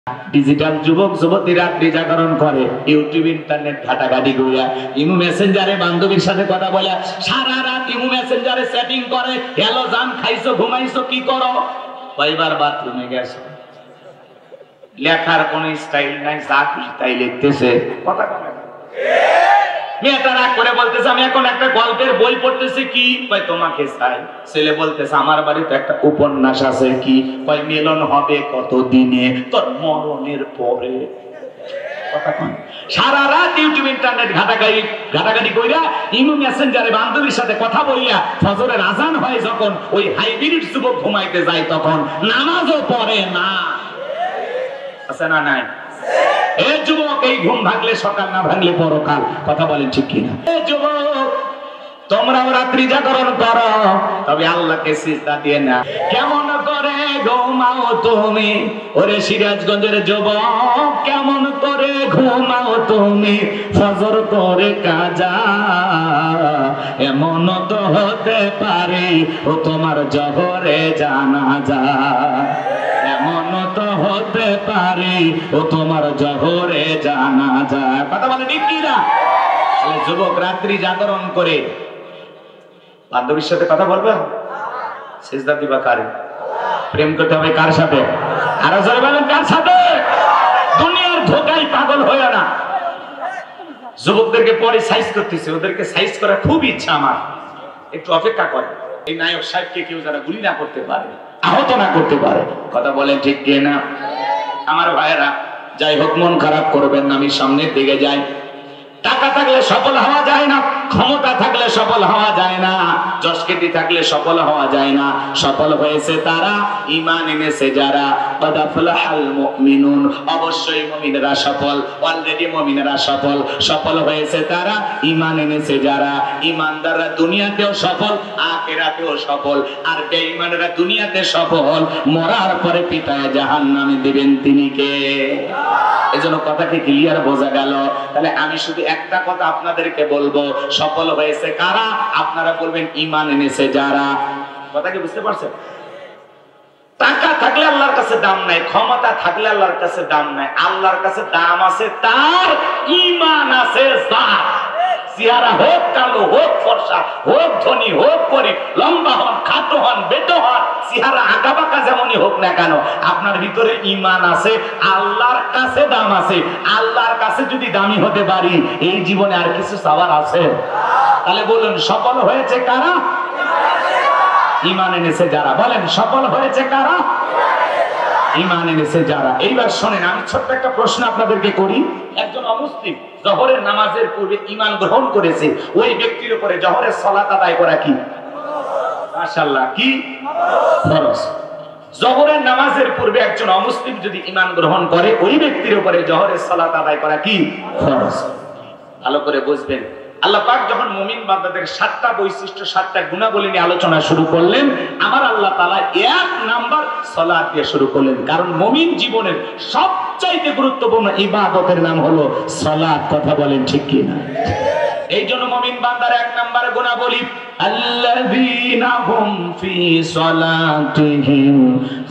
Digital যুবক যুবতী রাত্রি জাগরণ করে, ইউটিউব ইন্টারনেট ঘাটাঘাটি করিয়া ইমু মেসেঞ্জারে বান্ধবীর সাথে কথা বলে, সারা রাত ইমু মেসেঞ্জারে সেটিং করে। হ্যালো জান, খাইছো ঘুমাইছো কি করো? কয়বার বাথরুমে গেছো? লেখার কোন স্টাইল নাই, যা খুশি তাই লিখতেছে। কথা কয় না? মেয়েটা রাগ করে বলতেছে আমি এখন একটা গল্পের বই পড়তেছি। কি? কয় তোমাকে চাই। ছেলে বলতেছে আমার বাড়িতে একটা উপন্যাস আছে। কি? কয় মিলন হবে কত দিনে? তোর মরণের পরে। কথা কয়? সারা রাত ইউটিউব ইন্টারনেট ঘাটাঘাটি কইরা ইমু মেসেঞ্জারে বান্ধবীর সাথে কথা বলিয়া ফজরের আজান হয় যখন, ওই হাইব্রিড যুবক ঘুমাইতে যায় তখন নামাজও পড়ে না। আছে না নাই? এ যুবক, এই ঘুম ভাঙলে সকাল, না ভাঙলে পরকাল। কথা বলেন ঠিক কিনা? এ যুবক, তোমরাও রাত্রি জাগরণ করো, তবে আল্লাহকে সিজদা দিয়ে না। কেমন করে ঘুমাও তুমি? ওরে সিরাজগঞ্জের যুবক, কেমন করে ঘুমাও তুমি? ফজর করে কাজা, এমন তো হতে পারে ও তোমার জহরে জানাজা। এমন তো হতে পারে ও তোমার জহরে জানাজা। কথা বলে ঠিক কিনা? যুবক রাত্রি জাগরণ করে বান্ধবীর সাথে কথা বলবে, সিজদা দিবা কারে? প্রেম করতে হবে কার সাথে? আরো জোরে বলেন, কার সাথে? দুনিয়ার ধোকায় পাগল হয়ে না। যুবকদেরকে পরে সাইজ করতেছে, ওদেরকে সাইজ করার খুব ইচ্ছা আমার। একটু অপেক্ষা করে, এই নায়ক সাহেবকে কেউ যারা গুলি না করতে পারে, আহত না করতে পারে। কথা বলেন ঠিক কিনা? আমার ভাইয়েরা, যাই হোক মন খারাপ করবেন না, আমি সামনের দিকে যাই। টাকা থাকলে সফল হওয়া যায় না, ক্ষমতা থাকলে সফল হওয়া যায় না, যশকীর্তি থাকলে সফল হওয়া যায় না। সফল হয়েছে তারা, ঈমান এনেছে যারা। قد أفلح المؤمنون, অবশ্যই মুমিনরা সফল, অলরেডি মুমিনরা সফল। সফল হয়েছে তারা, ঈমান এনেছে যারা। ঈমানদাররা দুনিয়াতেও সফল, আখিরাতেও সফল। আর বেঈমানরা দুনিয়াতে সফল, মরার পরে পিতায় জাহান্নামে দিবেন তিনি কে? এজন্য কথা কি ক্লিয়ার বোঝা গেল? তাহলে আমি শুধু একটা কথা আপনাদেরকে বলবো, সফল হয়েছে কারা? আপনারা বলবেন ঈমান এনেছে যারা। কথা কি বুঝতে পারছেন? টাকা থাকলে আল্লাহর কাছে দাম নাই, ক্ষমতা থাকলে আল্লাহর কাছে দাম নাই। আল্লাহর কাছে দাম আছে তার, ঈমান আছে যার। চেহারা হোক কালো, হোক ফর্সা, হোক ধনী, হোক গরিব, লম্বা হন, খাটো হন, বেটো হন, চেহারা আঁকা বাঁকা যেমনই হোক না কেন, আপনার ভিতরে ঈমান আছে, আল্লাহর কাছে দাম আছে। আল্লাহর কাছে যদি দামি হতে পারি, এই জীবনে আর কিছু চাওয়ার আছে? তাহলে বলুন, সফল হয়েছে কারা? ঈমান এনেছে যারা। বলেন, সফল হয়েছে কারা? ঈমান এনেছে যারা। এইবার শোনেন, আমি ছোট্ট একটা প্রশ্ন আপনাদেরকে করি। একজন অমুসলিম জোহরের নামাজের পূর্বে ঈমান গ্রহণ করেছে, ওই ব্যক্তির উপরে জোহরের সালাত আদায় করা কি? মাশাআল্লাহ, কি ফরজ। জোহরের নামাজের পূর্বে একজন অমুসলিম যদি ঈমান গ্রহণ করে, ওই ব্যক্তির উপরে জোহরের সালাত আদায় করা কি? ফরজ। ভালো করে বুঝবেন। আল্লাহ পাক যখন মুমিন বান্দাদের 7টা বৈশিষ্ট্য, 7টা গুণাবলী নিয়ে আলোচনা শুরু করলেন, আমার আল্লাহ তাআলা 1 নাম্বার সালাত দিয়ে শুরু করলেন। কারণ মুমিন জীবনের সবচাইতে গুরুত্বপূর্ণ ইবাদতের নাম হলো সালাত। কথা বলেন ঠিক কি না? এই জন্য মুমিন বান্দার 1 নাম্বার গুণাবলী, আল্লাযীনা হুম ফি সালাতিহিম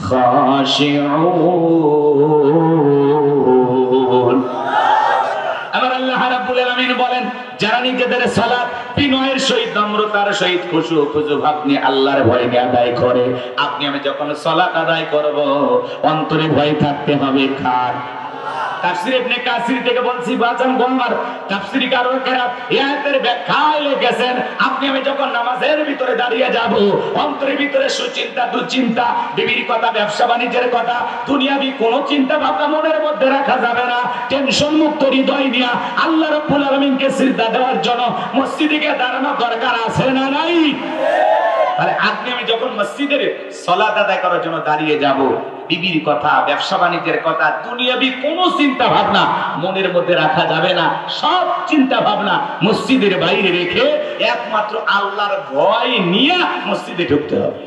খাশিউন। আমার আল্লাহ রাব্বুল আলামিন বলেন, যারা নিজেদের সালাত বিনয়ের সহিত, নম্রতার সহিত, খুশু ভাব নিয়ে আল্লাহর ভয় নিয়ে আদায় করে। আপনি আমি যখন সালাত আদায় করব, অন্তরে ভয় থাকতে হবে কার? তাফসীর ইবনে কাসির থেকে বলছি বাজান গোমর, তাফসীরকারকেরা এই আয়াতের ব্যাখ্যায় লিখেছেন, আপনি আমি যখন নামাজের ভিতরে দাঁড়িয়ে যাব, অন্তরের ভিতরে সুচিন্তা, দুশ্চিন্তা, বিবির কথা, ব্যবসা বাণিজ্যের কথা, দুনিয়াবি কোনো চিন্তা ভাবনা মনের মধ্যে রাখা যাবে না। টেনশন মুক্ত হৃদয় নিয়ে আল্লাহ রাব্বুল আলামিনকে সিজদা দেওয়ার জন্য মসজিদে গিয়ে দাঁড়ানো দরকার আছে না নাই? তাহলে আপনি আমি যখন মসজিদের সালাত আদায় করার জন্য দাঁড়িয়ে যাব, বিবির কথা, ব্যবসা বাণিজ্যের কথা, দুনিয়াবি কোনো চিন্তা ভাবনা মনের মধ্যে রাখা যাবে না। সব চিন্তা ভাবনা মসজিদের বাইরে রেখে একমাত্র আল্লাহর ভয় নিয়ে মসজিদে ঢুকতে হবে।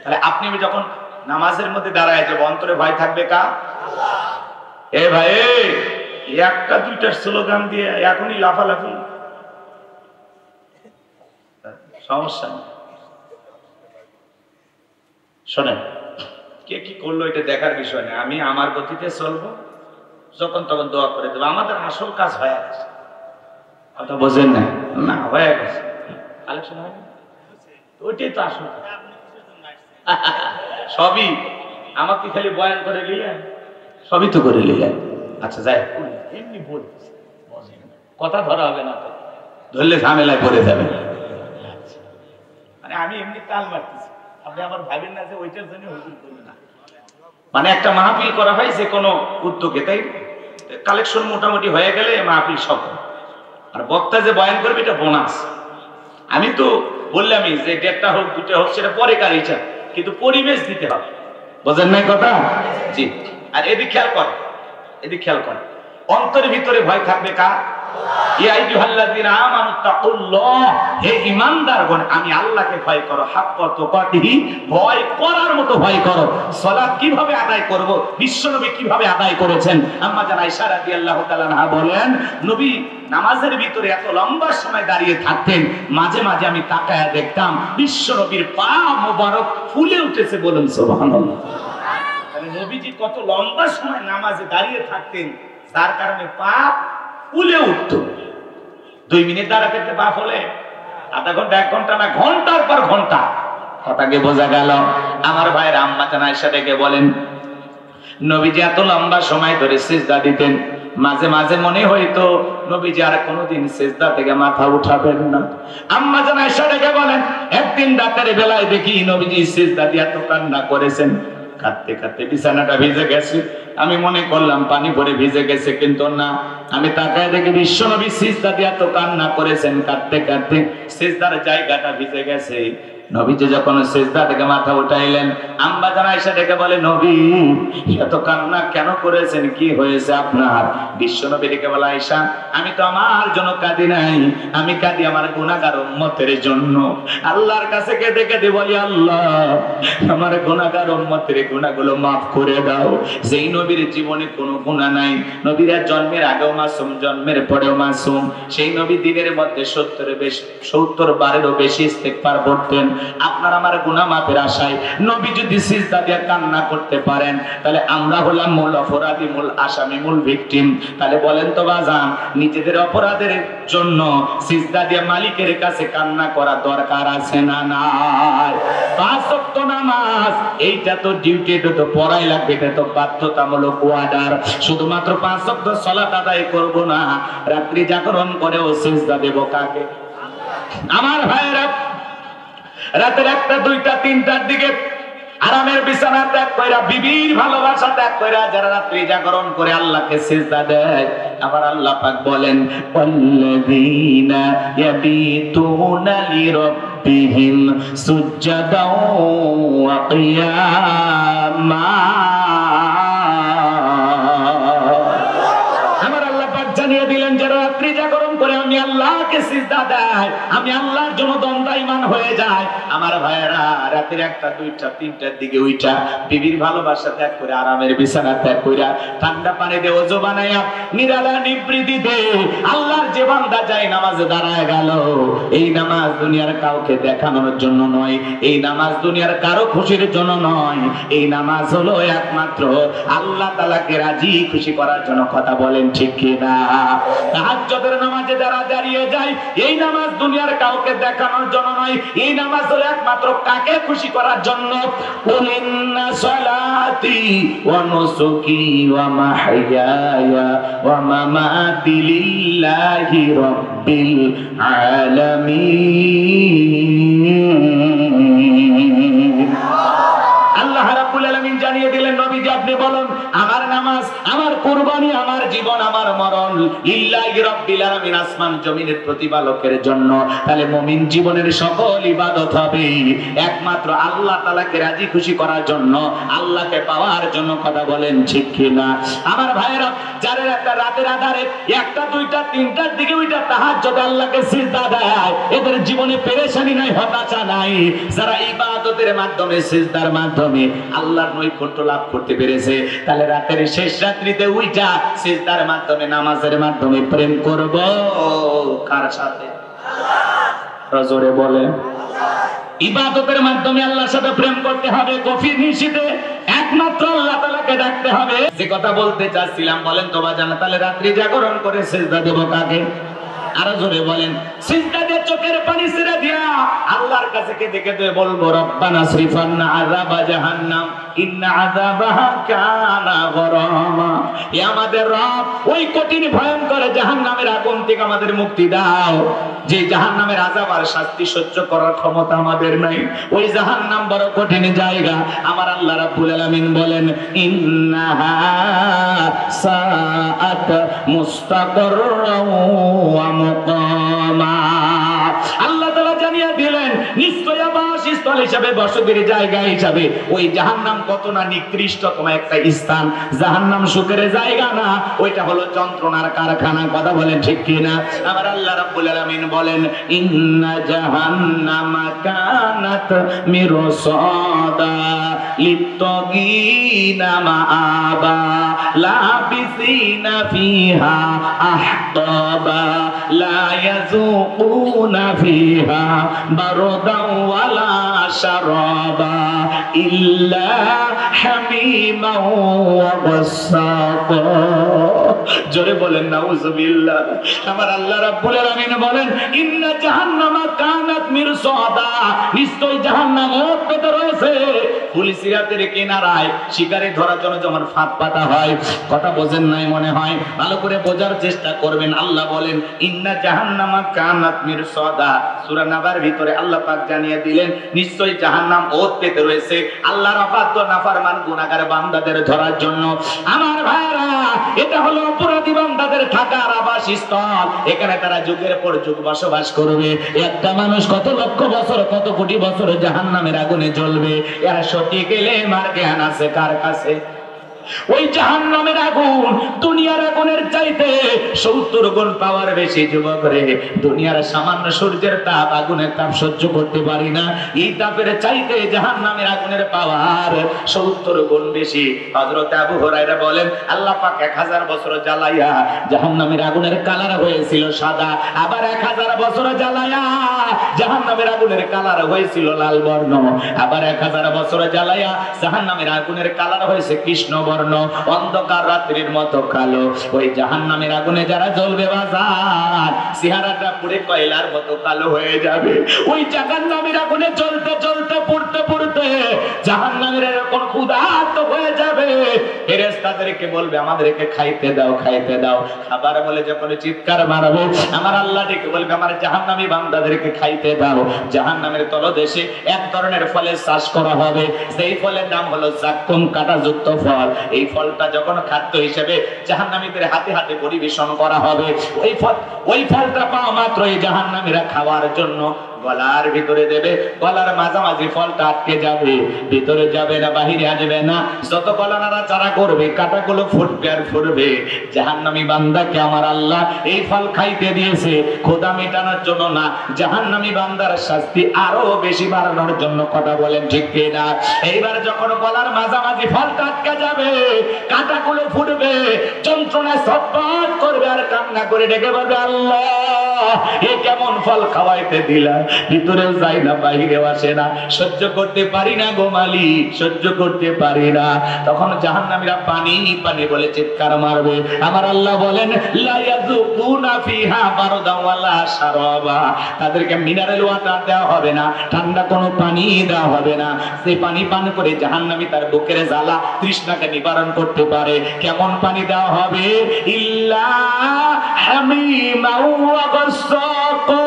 তাহলে আপনি আমি যখন নামাজের মধ্যে দাঁড়ায় যাব, অন্তরে ভয় থাকবে কার? আল্লাহ। এ ভাই, একটা দুইটার স্লোগান দিয়ে এখনই লাফালাফি সমস্যা নেই। শোনেন, কে কি করলো এটা দেখার বিষয় না, আমি আমার গতিতে চলবো, যখন তখন দোয়া করে দেবো। আমাদের আসল কাজ হয়ে গেছে, কথা বোঝেন না? না হয়ে গেছে, কালেকশন হয়নি, ওইটাই তো আসল কাজ। সবই আমাকে খালি বয়ান করে নিলেন, সবই তো করে নিলেন। আচ্ছা যাই, এমনি বলতেছি, কথা ধরা হবে না তো, ধরলে ঝামেলায় পড়ে যাবে। মানে আমি এমনি তাল মারতেছি, আপনি আবার ভাবেন না যে ওইটার জন্য হুজুর করবে না। মানে একটা মাহফিল করা হয় যে কোনো উদ্যোগে, তাই কালেকশন মোটামুটি হয়ে গেলে মাহফিল সফল। আর বক্তা যে বয়ান করবে এটা বোনাস। আমি তো বললামই যে 1.5টা হোক 2টা হোক সেটা পরে কার ইচ্ছা, কিন্তু পরিবেশ দিতে হবে, বোঝেন নাই কথা? জি। আর এদিক খেয়াল করেন, এদিক খেয়াল করেন, অন্তরের ভিতরে ভয় থাকবে কার? ইয়া আইয়ুহাল্লাযীনা আমানু তাকুল্লাহ, হে ঈমানদারগণ আমি আল্লাহকে ভয় করো, হাক্কা তুকাতিহি, ভয় করার মতো ভয় করো। সালাত কিভাবে আদায় করব, বিশ্বনবী কিভাবে আদায় করেছেন? আম্মা জান আয়েশা রাদিয়াল্লাহু তাআলা আনহা বলেন, নবী নামাজের ভিতরে এত লম্বা সময় দাঁড়িয়ে থাকতেন, মাঝে মাঝে আমি তাকায়া দেখতাম বিশ্বনবীর পা মোবারক ফুলে উঠেছে। বলুন সুবহানাল্লাহ। মানে নবীজি কত লম্বা সময় নামাজে দাঁড়িয়ে থাকতেন, তার কারণে পা ফুলে উঠত। 2 মিনিট দাঁড়াতে পা ফলে, আধা ঘন্টা 1 ঘন্টা না, ঘন্টার পর ঘন্টা। কথাকে বোঝা গেল? আমার ভাইয়ের আম্মা জান আয়েশা ডেকে বলেন, নবীজি এত লম্বা সময় ধরে সিজদা দিতেন, মাঝে মাঝে মনে হইতো নবীজি আর কোনোদিন সিজদা থেকে মাথা উঠাবেন না। আম্মা জান আয়েশা ডেকে বলেন, একদিন রাতের বেলায় দেখি নবীজি সিজদা দিয়ে এত কান্না করেছেন, কাঁদতে কাঁদতে বিছানাটা ভিজে গেছে। আমি মনে করলাম পানি পরে ভিজে গেছে, কিন্তু না, আমি তাকায় দেখি বিশ্বনবী সিজদা দিয়ে এত কান্না করেছেন, কাঁদতে কাঁদতে সিজদার জায়গাটা ভিজে গেছে। নবীজি যখন সিজদা থেকে মাথা উঠাইলেন, আম্মা জান আয়েশা ডেকে বলে, নবী এত কান্না কেন করেছেন, কি হয়েছে আপনার? বিশ্বনবী ডেকে বলে, আয়েশা আমি তো আমার জন্য কাঁদি নাই, আমি কাঁদি আমার গুনাহগার উম্মতের জন্য। আল্লাহর কাছে কেঁদে কেঁদে বলি, আল্লাহ আমার গুনাহগার উম্মতের গুনাহগুলো মাফ করে দাও। যেই নবীর জীবনে কোনো গুনাহ নাই, নবীরা জন্মের আগেও মাসুম, জন্মের পরেও মাসুম, সেই নবী দিনের মধ্যে 70 বারেরও বেশি ইস্তেগফার পড়তেন। আপনার আমার গুনাহ মাফের আশায় নবী যদি সিজদা দিয়ে কান্না করতে পারেন, তাহলে আমরা হলাম মূল অপরাধী, মূল আসামি, মূল ভিকটিম। তাহলে বলেন তো বাজান, নিজেদের অপরাধের জন্য সিজদা দিয়ে মালিকের কাছে কান্না করা দরকার আছে না নাই? 5 ওয়াক্ত নামাজ, এইটা তো ডিউটি, এটা তো পড়াই লাগবে, এটা তো বাধ্যতামূলক ওয়ার্ডার। শুধুমাত্র 5 ওয়াক্ত সালাত আদায় করব না, রাত্রি জাগরণ করেও সিজদা দেব কাকে? আমার ভাইয়েরা, রাতের 1টা 2টা 3টার দিকে আরামের বিছানা ত্যাগ কইরা, বিবির ভালোবাসা ত্যাগ কইরা যারা রাত্রি জাগরণ করে আল্লাহকে সিজদা দেয়, আবার আল্লাহ পাক বলেন, ওয়াল্লাযীনা ইয়াবিতুনা লিরাব্বিহিম সুজদাও ওয়া কিয়ামা। আমার আল্লাহ পাক জানিয়ে দিলেন, যারা রাত্রি জাগরণ করে আমি আল্লাহকে সিজদা দেয়, আমি আল্লাহর জন্য দণ্ডায়মান হয়ে যায়। আমার ভাইয়েরা, রাতের 1টা 2টা 3টার দিকে উঠা বিবির ভালোবাসা ত্যাগ করে, আরামের বিছানা ত্যাগ করে, ঠান্ডা পানি দিয়ে ওযু বানায়া নিরালা নিবৃত্তিতে আল্লাহর যে বান্দা যায় নামাজে দাঁড়ায় গেল, এই নামাজ দুনিয়ার কাউকে দেখানোর জন্য নয়, এই নামাজ দুনিয়ার কারো খুশির জন্য নয়, এই নামাজ হলো একমাত্র আল্লাহ তাআলাকে রাজি খুশি করার জন্য। কথা বলেন ঠিক কিনা? তাহাজ্জুদের নামাজে যারা দাঁড়িয়ে যায়, এই নামাজ দুনিয়ার কাউকে দেখানোর জন্য নয়, এই নামাজ হলো একমাত্র কাকে খুশি করার জন্য। কুলিন্না সালাতি ওয়া নুসুকি ওয়া মাহইয়ায়া ওয়া মামাতি লিল্লাহি রাব্বিল আলামিন। আল্লাহ রাব্বুল আলামিন জানিয়ে দিলেন, নবীজি আপনি বলুন, আমার নামাজ, আমার কুরবানি, আমার জীবন, আমার মরণ লিল্লাহি রাব্বিল আলামিন, আসমান জমিনের প্রতিপালকের জন্য। তাহলে মুমিন জীবনের সকল ইবাদত হবে একমাত্র আল্লাহ তাআলাকে রাজি খুশি করার জন্য, আল্লাহকে পাওয়ার জন্য। কথা বলেন ঠিক কিনা? আমার ভাইয়েরা, যারা একটা রাতের আধারে 1টা 2টা 3টার দিকে ওইটা তাহাজ্জুদে আল্লাহকে সিজদা দেয়, এদের জীবনে পেরেশানি নাই, হতাশা নাই। যারা ইবাদতের মাধ্যমে, সিজদার মাধ্যমে আল্লাহর নৈকট্য লাভ করতে পেরেছে, তাহলে রাতের শেষ রাত্রিতে উইটা সিজদার মাধ্যমে, নামাজের মাধ্যমে প্রেম করব কার সাথে? জোরে বলেন। ইবাদতের মাধ্যমে আল্লাহর সাথে প্রেম করতে হবে। গভীর নিশীথে 1 একমাত্র আল্লাহ তাআলাকে ডাকতে হবে। যে কথা বলতে চাচ্ছিলাম, বলেন তো বাজান, তাহলে রাত্রি জাগরণ করে সিজদা দেব কাকে? আরো জোরে বলেন। সিজদা দিয়ে চোখের পানি ছেড়ে দিয়া আল্লাহর কাছে কেঁদে কেঁদে বলবো, রব্বানা সরিফান্না আযাবা জাহান্নাম ইন্না আযাবাহা কানা গরামা। হে আমাদের রব, ওই কঠিন ভয়ঙ্কর জাহান্নামের আগুন থেকে আমাদের মুক্তি দাও। যে জাহান্নামের আযাব আর শাস্তি সহ্য করার ক্ষমতা আমাদের নাই, ওই জাহান্নাম বড় কঠিন জায়গা। আমার আল্লাহ রাব্বুল আলামিন বলেন, ইন্নাহা সাআত মুস্তাকাররাও ওয়া মুকামা। আল্লাহ তাআলা জানিয়ে দিলেন, নিশ্চয় আবাসস্থল হিসাবে, বসতির জায়গা হিসাবে ওই জাহান্নাম কত না নিকৃষ্টতম একটা স্থান। জাহান্নাম সুখের জায়গা না, ওইটা হলো যন্ত্রণার কারখানা। কথা বলেন ঠিক কি না? আমার আল্লাহ রাব্বুল আলামিন বলেন, ইন্না জাহান্নামা কানাত মিরসাদা লিত্তাগিনা মাআবা লাবিসিনা ফিহা আহকাবা লা ইয়াযুকুনা ফিহা বারদাও ওয়ালা শারাবা ইল্লা হামিমাও ওয়া গাসসাকা। জোরে বলেন নাউযুবিল্লাহ। আমার আল্লাহ রাব্বুল আলামিন বলেন, ইন্না জাহান্নামা কানাত মিরসাদা, নিশ্চয় জাহান্নাম ওর পেতে রয়েছে পুলিশিরাতের কিনারায় শিকারে ধরার জন্য যেমন ফাঁদ পাতা হয়। কথা বোঝেন নাই মনে হয়, ভালো করে বোঝার চেষ্টা করবেন। আল্লাহ বলেন, ইন্না জাহান্নামা কানাত মিরসাদা। সূরা নাবার ভিতরে আল্লাহ পাক জানিয়ে দিলেন, নিশ্চয় জাহান্নাম ওত পেতে রয়েছে আল্লাহর অবাধ্য নাফরমান গুনাহগার বান্দাদের ধরার জন্য। আমার ভাইরা, এটা হলো অপরাধী বান্দাদের থাকার আবাসস্থল। এখানে তারা যুগের পর যুগ বসবাস করবে। একটা মানুষ কত লক্ষ বছর, কত কোটি বছর জাহান্নামের আগুনে জ্বলবে, এরা সঠিক এলেম আর জ্ঞান আছে কার কাছে? ওই জাহান্নামের আগুন দুনিয়ার আগুনের চাইতে 70 গুণ পাওয়ার বেশি। যুবক রে, দুনিয়ার সামান্য সূর্যের তাপ, আগুনের তাপ সহ্য করতে পারি না। এই তাপের চাইতে জাহান্নামের আগুনের পাওয়ার 70 গুণ বেশি। হযরত আবু হুরায়রা বলেন, আল্লাহ পাক 1000 বছর জ্বালাইয়া জাহান্নামের আগুনের কালার হয়েছিল সাদা, আবার 1000 বছর জ্বালাইয়া জাহান্নামের আগুনের কালার হয়েছিল লাল বর্ণ, আবার 1000 বছর জ্বালাইয়া জাহান্নামের আগুনের কালার হয়েছে কৃষ্ণ বর্ণ, অন্ধকার রাত্রির মতো কালো। ওই জাহান্নামের আগুনে যারা জ্বলবে বাজার, চেহারাটা পুরো কয়লার মতো কালো হয়ে যাবে। ওই জাহান্নামের আগুনে জ্বলতে জ্বলতে পুড়তে পুড়তে জাহান্নামের এরকম ক্ষুধার্ত হয়ে যাবে, ফেরেশতাদেরকে বলবে, আমাদেরকে খাইতে দাও, খাইতে দাও। খাবার বলে যখন চিৎকার মারবে, আমার আল্লাহ ডেকে বলবে, আমার জাহান্নামী বান্দাদেরকে খাইতে দাও। জাহান্নামের তলদেশে এক ধরনের ফলের চাষ করা হবে, সেই ফলের নাম হলো জাক্কুম, কাঁটাযুক্ত ফল। এই ফলটা যখন খাদ্য হিসেবে জাহান্নামীদের হাতে হাতে পরিবেশন করা হবে, ওই ফলটা পাওয়া মাত্র এই জাহান্নামীরা খাওয়ার জন্য গলার ভিতরে দেবে। গলার মাঝামাঝি ফলটা আটকে যাবে, ভিতরে যাবে না, বাহিরে আসবে না। যত গলা নাড়াচাড়া করবে, কাঁটাগুলো ফুটবে আর ফুটবে। জাহান্নামী বান্দাকে আমার আল্লাহ এই ফল খাইতে দিয়েছে ক্ষুধা মেটানোর জন্য না, জাহান্নামী বান্দার শাস্তি আরো বেশি বাড়ানোর জন্য। কথা বলেন ঠিক কি না? এইবার যখন গলার মাঝামাঝি ফলটা আটকে যাবে, কাঁটাগুলো ফুটবে, যন্ত্রণায় ছটফট করবে আর কান্না করে ডেকে বলবে, আল্লাহ এ কেমন ফল খাওয়াইতে দিলা, ভিতরেও যায় না, বাহিরেও আসে না, সহ্য করতে পারি না গো মালিক, সহ্য করতে পারি না। তখন জাহান্নামীরা পানি পানি বলে চিৎকার মারবে। আমার আল্লাহ বলেন, লা ইয়াযুকুনা ফিহা বারদা ওয়ালা শারাবা, তাদেরকে মিনারেল ওয়াটার দেওয়া হবে না, ঠান্ডা কোনো পানি দেওয়া হবে না। সেই পানি পান করে জাহান্নামী তার বুকের জ্বালা তৃষ্ণাকে নিবারণ করতে পারে। কেমন পানি দেওয়া হবে? ইল্লা হামিমাও ওয়া গাসসাকা,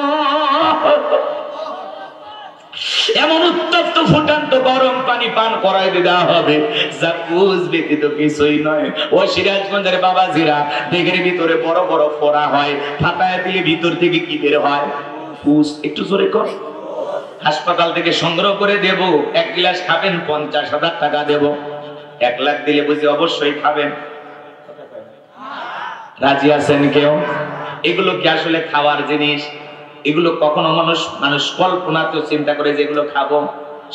এমন উত্তপ্ত ফুটান্ত গরম পানি পান করাইতে দেওয়া হবে, যা কুজ ব্যতীত কিছুই নয়। ও সিরাজগঞ্জের বাবাজিরা, দেখের ভিতরে বড় বড় ফোড়া হয়, ফাটায় দিলে ভিতর থেকে কি বের হয়? কুজ। একটু জোরে কর। হাসপাতাল থেকে সংগ্রহ করে দেব, 1 গ্লাস খাবেন 50,000 টাকা দেব। 1 লাখ দিলে বুঝি অবশ্যই খাবেন। রাজি আছেন কেউ? এগুলো কি আসলে খাওয়ার জিনিস? এগুলো কখনো মানুষ কল্পনাতেও চিন্তা করে যেগুলো খাবো?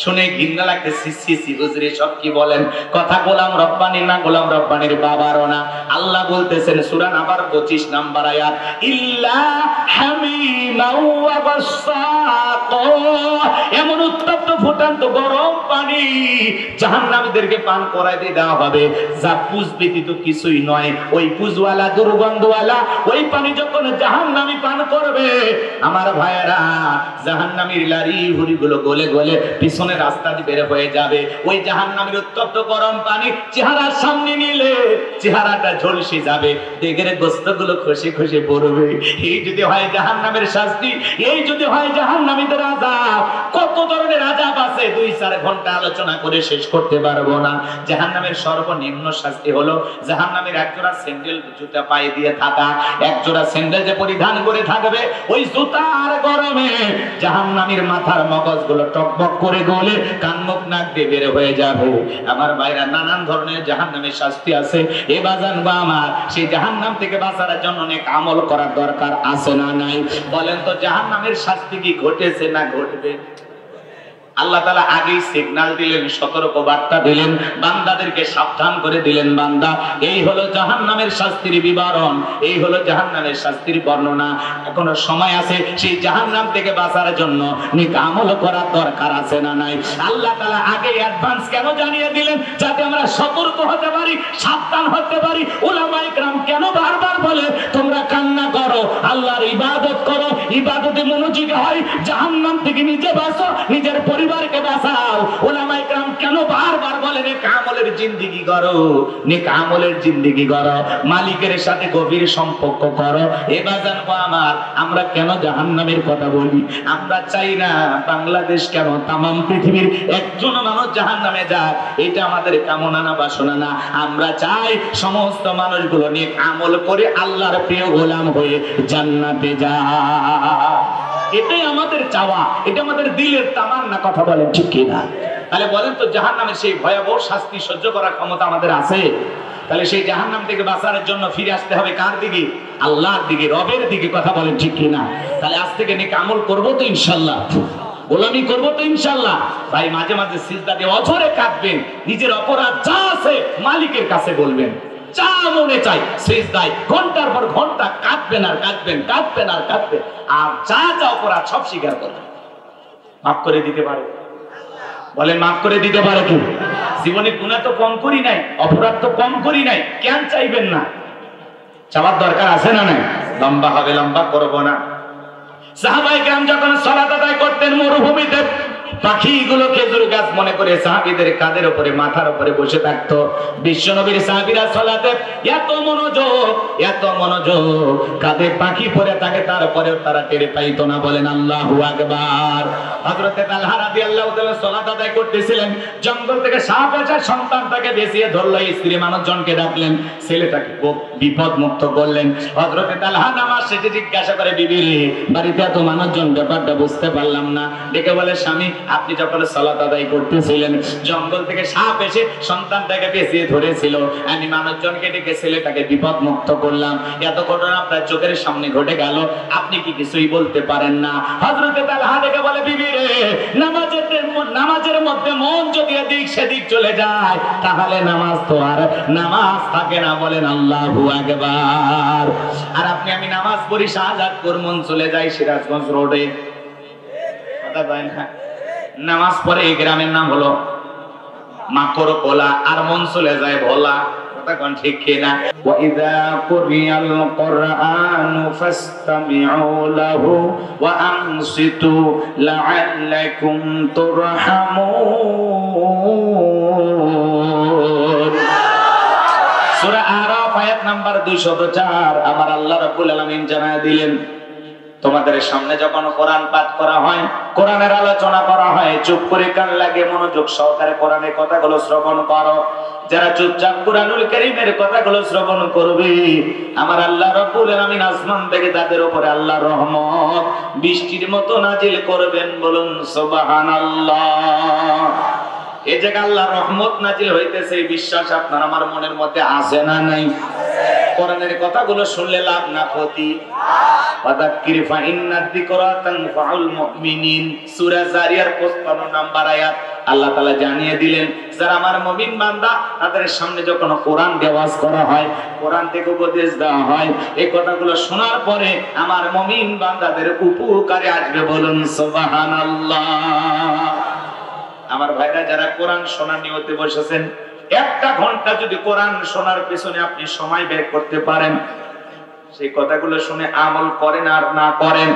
শুনে ঘৃণা লাগতে সি হুজুরি সব কি বলেন কথা গোলাম রব্বানি না গোলাম রব্বানির বাবারও না আল্লাহ বলতেছেন সূরা নাবার 25 নাম্বার আয়াত ইল্লা হামিমাও ওয়া গাসসাক এমন উত্তপ্ত ফুটান্ত গরম পানি জাহান্নামীদেরকে পান করাইতে দেওয়া হবে যা পুজ ব্যতীত কিছুই নয় ওই পুজওয়ালা দুর্গন্ধওয়ালা ওই পানি যখন জাহান্নামী পান করবে আমার ভাইয়েরা জাহান্নামীর লারি হুরিগুলো গলে গলে পিছনে রাস্তা দিয়ে বের হয়ে যাবে ওই জাহান্নামীর উত্তপ্ত গরম পানি চেহারার সামনে নিলে চেহারাটা ঝলসে যাবে দেগের গোস্তগুলো খসে খসে পড়বে এই যদি হয় জাহান্নামের শাস্তি এই যদি হয় জাহান্নামীদের আযাব কত ধরনের আযাব আছে 2-4 ঘন্টা আলোচনা করে শেষ করতে পারবো না জাহান্নামের সর্বনিম্ন শাস্তি হলো জাহান্নামের একজোড়া স্যান্ডেল জুতা পায়ে দিয়ে থাকা একজোড়া স্যান্ডেল যে পরিধান করে থাকবে ওই জুতার গরমে জাহান্নামীর মাথার মগজগুলো টকবক করে গলে কান মুখ নাক দিয়ে বের হয়ে যাবে আমার ভাইরা নানান ধরনের জাহান্নামের শাস্তি আছে এ বাজান বা আমার সেই জাহান্নাম থেকে বাঁচার জন্য অনেক আমল করার দরকার আছে না নাই বলেন তো জাহান্নামের শাস্তি কি ঘটেছে না ঘটবে আল্লাহ তাআলা আগেই সিগন্যাল দিলেন সতর্ক বার্তা দিলেন বান্দাদেরকে সাবধান করে দিলেন বান্দা এই হলো জাহান্নামের শাস্তির বিবরণ এই হলো জাহান্নামের শাস্তির বর্ণনা এখনো সময় আছে সেই জাহান্নাম থেকে বাঁচার জন্য নেক আমল করার দরকার আছে না নাই আল্লাহ তাআলা আগে অ্যাডভান্স কেন জানিয়ে দিলেন যাতে আমরা সতর্ক হতে পারি সাবধান হতে পারি উলামায়ে কেরাম কেন বারবার বলে তোমরা কান্না করো আল্লাহর ইবাদত করো ইবাদতে মনোযোগী হয় জাহান্নাম থেকে নিজে বাঁচো নিজের পরিবারকে বাঁচাও উলামায়ে কেরাম কেন বারবার বলে নেক আমলের জিন্দেগি করো নেক আমলের জিন্দেগি করো মালিকের সাথে গভীর সম্পর্ক করো এ বাজান আমার আমরা কেন জাহান্নামের কথা বলি আমরা চাই না বাংলাদেশ কেন তাম পৃথিবীর একজন মানুষ জাহান্নামে যাক এটা আমাদের কামনা না বাসনা না আমরা চাই সমস্ত মানুষগুলো নেক আমল করে আল্লাহর প্রিয় গোলাম হয়ে জান্নাতে যায় এটাই আমাদের চাওয়া এটা আমাদের দিলের তামান্না কথা বলেন ঠিক কি না তাহলে বলেন তো জাহান্নামের সেই ভয়াবহ শাস্তি সহ্য করার ক্ষমতা আমাদের আছে তাহলে সেই জাহান্নাম থেকে বাঁচার জন্য ফিরে আসতে হবে কার দিকে আল্লাহর দিকে রবের দিকে কথা বলেন ঠিক কি না তাহলে আজ থেকে নেক আমল করব তো ইনশাআল্লাহ গোলামি করব তো ইনশাআল্লাহ ভাই মাঝে মাঝে সিজদা দিয়ে অঝরে কাঁদবেন নিজের অপরাধ যা আছে মালিকের কাছে বলবেন যা মনে চাই সিজদায় ঘন্টার পর ঘন্টা কাঁদবেন আর কাঁদবেন কাঁদবেন আর কাঁদবেন আর যা যা অপরাধ সব স্বীকার করবেন মাফ করে দিতে পারে বলেন মাফ করে দিতে পারে কি জীবনে গুনাহ তো কম করি নাই অপরাধ তো কম করি নাই কেন চাইবেন না চাওয়ার দরকার আছে না নাই লম্বা হবে লম্বা করব না সাহাবায়ে কেরাম যখন সালাত আদায় করতেন মরুভূমিতে পাখিগুলো খেজুর গাছ মনে করে সাহাবীদের কাঁধের উপরে মাথার উপরে বসে থাকতো বিশ্বনবীর সাহাবীরা সালাতে এত মনোযোগ কাঁধে পাখি পড়ে থাকে তারপরেও তারা টের পাইতো না বলেন আল্লাহু আকবার হযরতে তালহা রাদিয়াল্লাহু তাআলা সালাত আদায় করতেছিলেন জঙ্গল থেকে সাপ এসে সন্তানটাকে বেঁচিয়ে ধরলো স্ত্রী মানুষজনকে ডাকলেন ছেলেটাকে বিপদ মুক্ত করলেন হযরতে তালহা নামাজ শেষে জিজ্ঞাসা করে বিবি রে বাড়িতে এত মানুষজন ব্যাপারটা বুঝতে পারলাম না ডেকে বলে স্বামী আপনি যখন সালাত আদায় করতেছিলেন জঙ্গল থেকে সাপ এসে সন্তানটাকে পেঁচিয়ে ধরেছিল আমি মানুষজনকে ডেকে ছেলেটাকে বিপদ মুক্ত করলাম এত ঘটনা আপনার চোখের সামনে ঘটে গেল আপনি কি কিছুই বলতে পারেন না হযরতে তালহা ডেকে বলে বিবি রে নামাজের মধ্যে মন যদি এদিক সেদিক চলে যায় তাহলে নামাজ তো আর নামাজ থাকে না বলেন আল্লাহু আকবার আর আপনি আমি নামাজ পড়ি শাহজাদপুর মন চলে যাই সিরাজগঞ্জ রোডে কথা বলেন না নামাজ পড়ে এই গ্রামের নাম হলো মাকড় কোলা আর মন চলে যায় ভোলা কথা কোন ঠিক কি না ওয়া ইযা কুরিয়াল কুরআনু ফাসতামিউ লাহু ওয়া আনসিতু লাআল্লাকুম তুরহামুন সূরা আরাফ আয়াত নাম্বার 204 আমার আল্লাহ রাব্বুল আলামিন জানায় দিলেন তোমাদের সামনে যখন কোরআন পাঠ করা হয় কোরআনের আলোচনা করা হয় চুপ করে কান লাগে মনোযোগ সহকারে কোরআনের কথাগুলো শ্রবণ করো যারা চুপচাপ কুরআনুল কারীমের কথাগুলো শ্রবণ করবে আমার আল্লাহ রাব্বুল আলামিন আসমান থেকে তাদের উপরে আল্লাহর রহমত বৃষ্টির মতো নাজিল করবেন বলুন সুবহানাল্লাহ এই যে আল্লাহর রহমত নাজিল হইতেছে এই বিশ্বাস আপনার আমার মনের মধ্যে আছে না নাই কোরআনের কথাগুলো শুনলে লাভ না ক্ষতি ফাযাক্কির ফাইন্নাদ যিকরা তানফাউল মুমিনিন। সূরা জারিয়ার 55 নম্বর আয়াত। আল্লাহ তাআলা জানিয়ে দিলেন, যারা আমার মুমিন বান্দা তাদের সামনে যখন কোরআন দেওয়াজ করা হয়, কোরআন থেকে উপদেশ দেওয়া হয়, এই কথাগুলো শোনার পরে আমার মুমিন বান্দাদের উপকারে আসবে। বলুন সুবহানাল্লাহ। আমার ভাইরা যারা কোরআন শোনার নিয়তে বসেছেন, একটা ঘন্টা যদি কোরআন শোনার পেছনে আপনি সময় ব্যয় করতে পারেন, সেই কথাগুলো শুনে আমল করেন আর না করেন,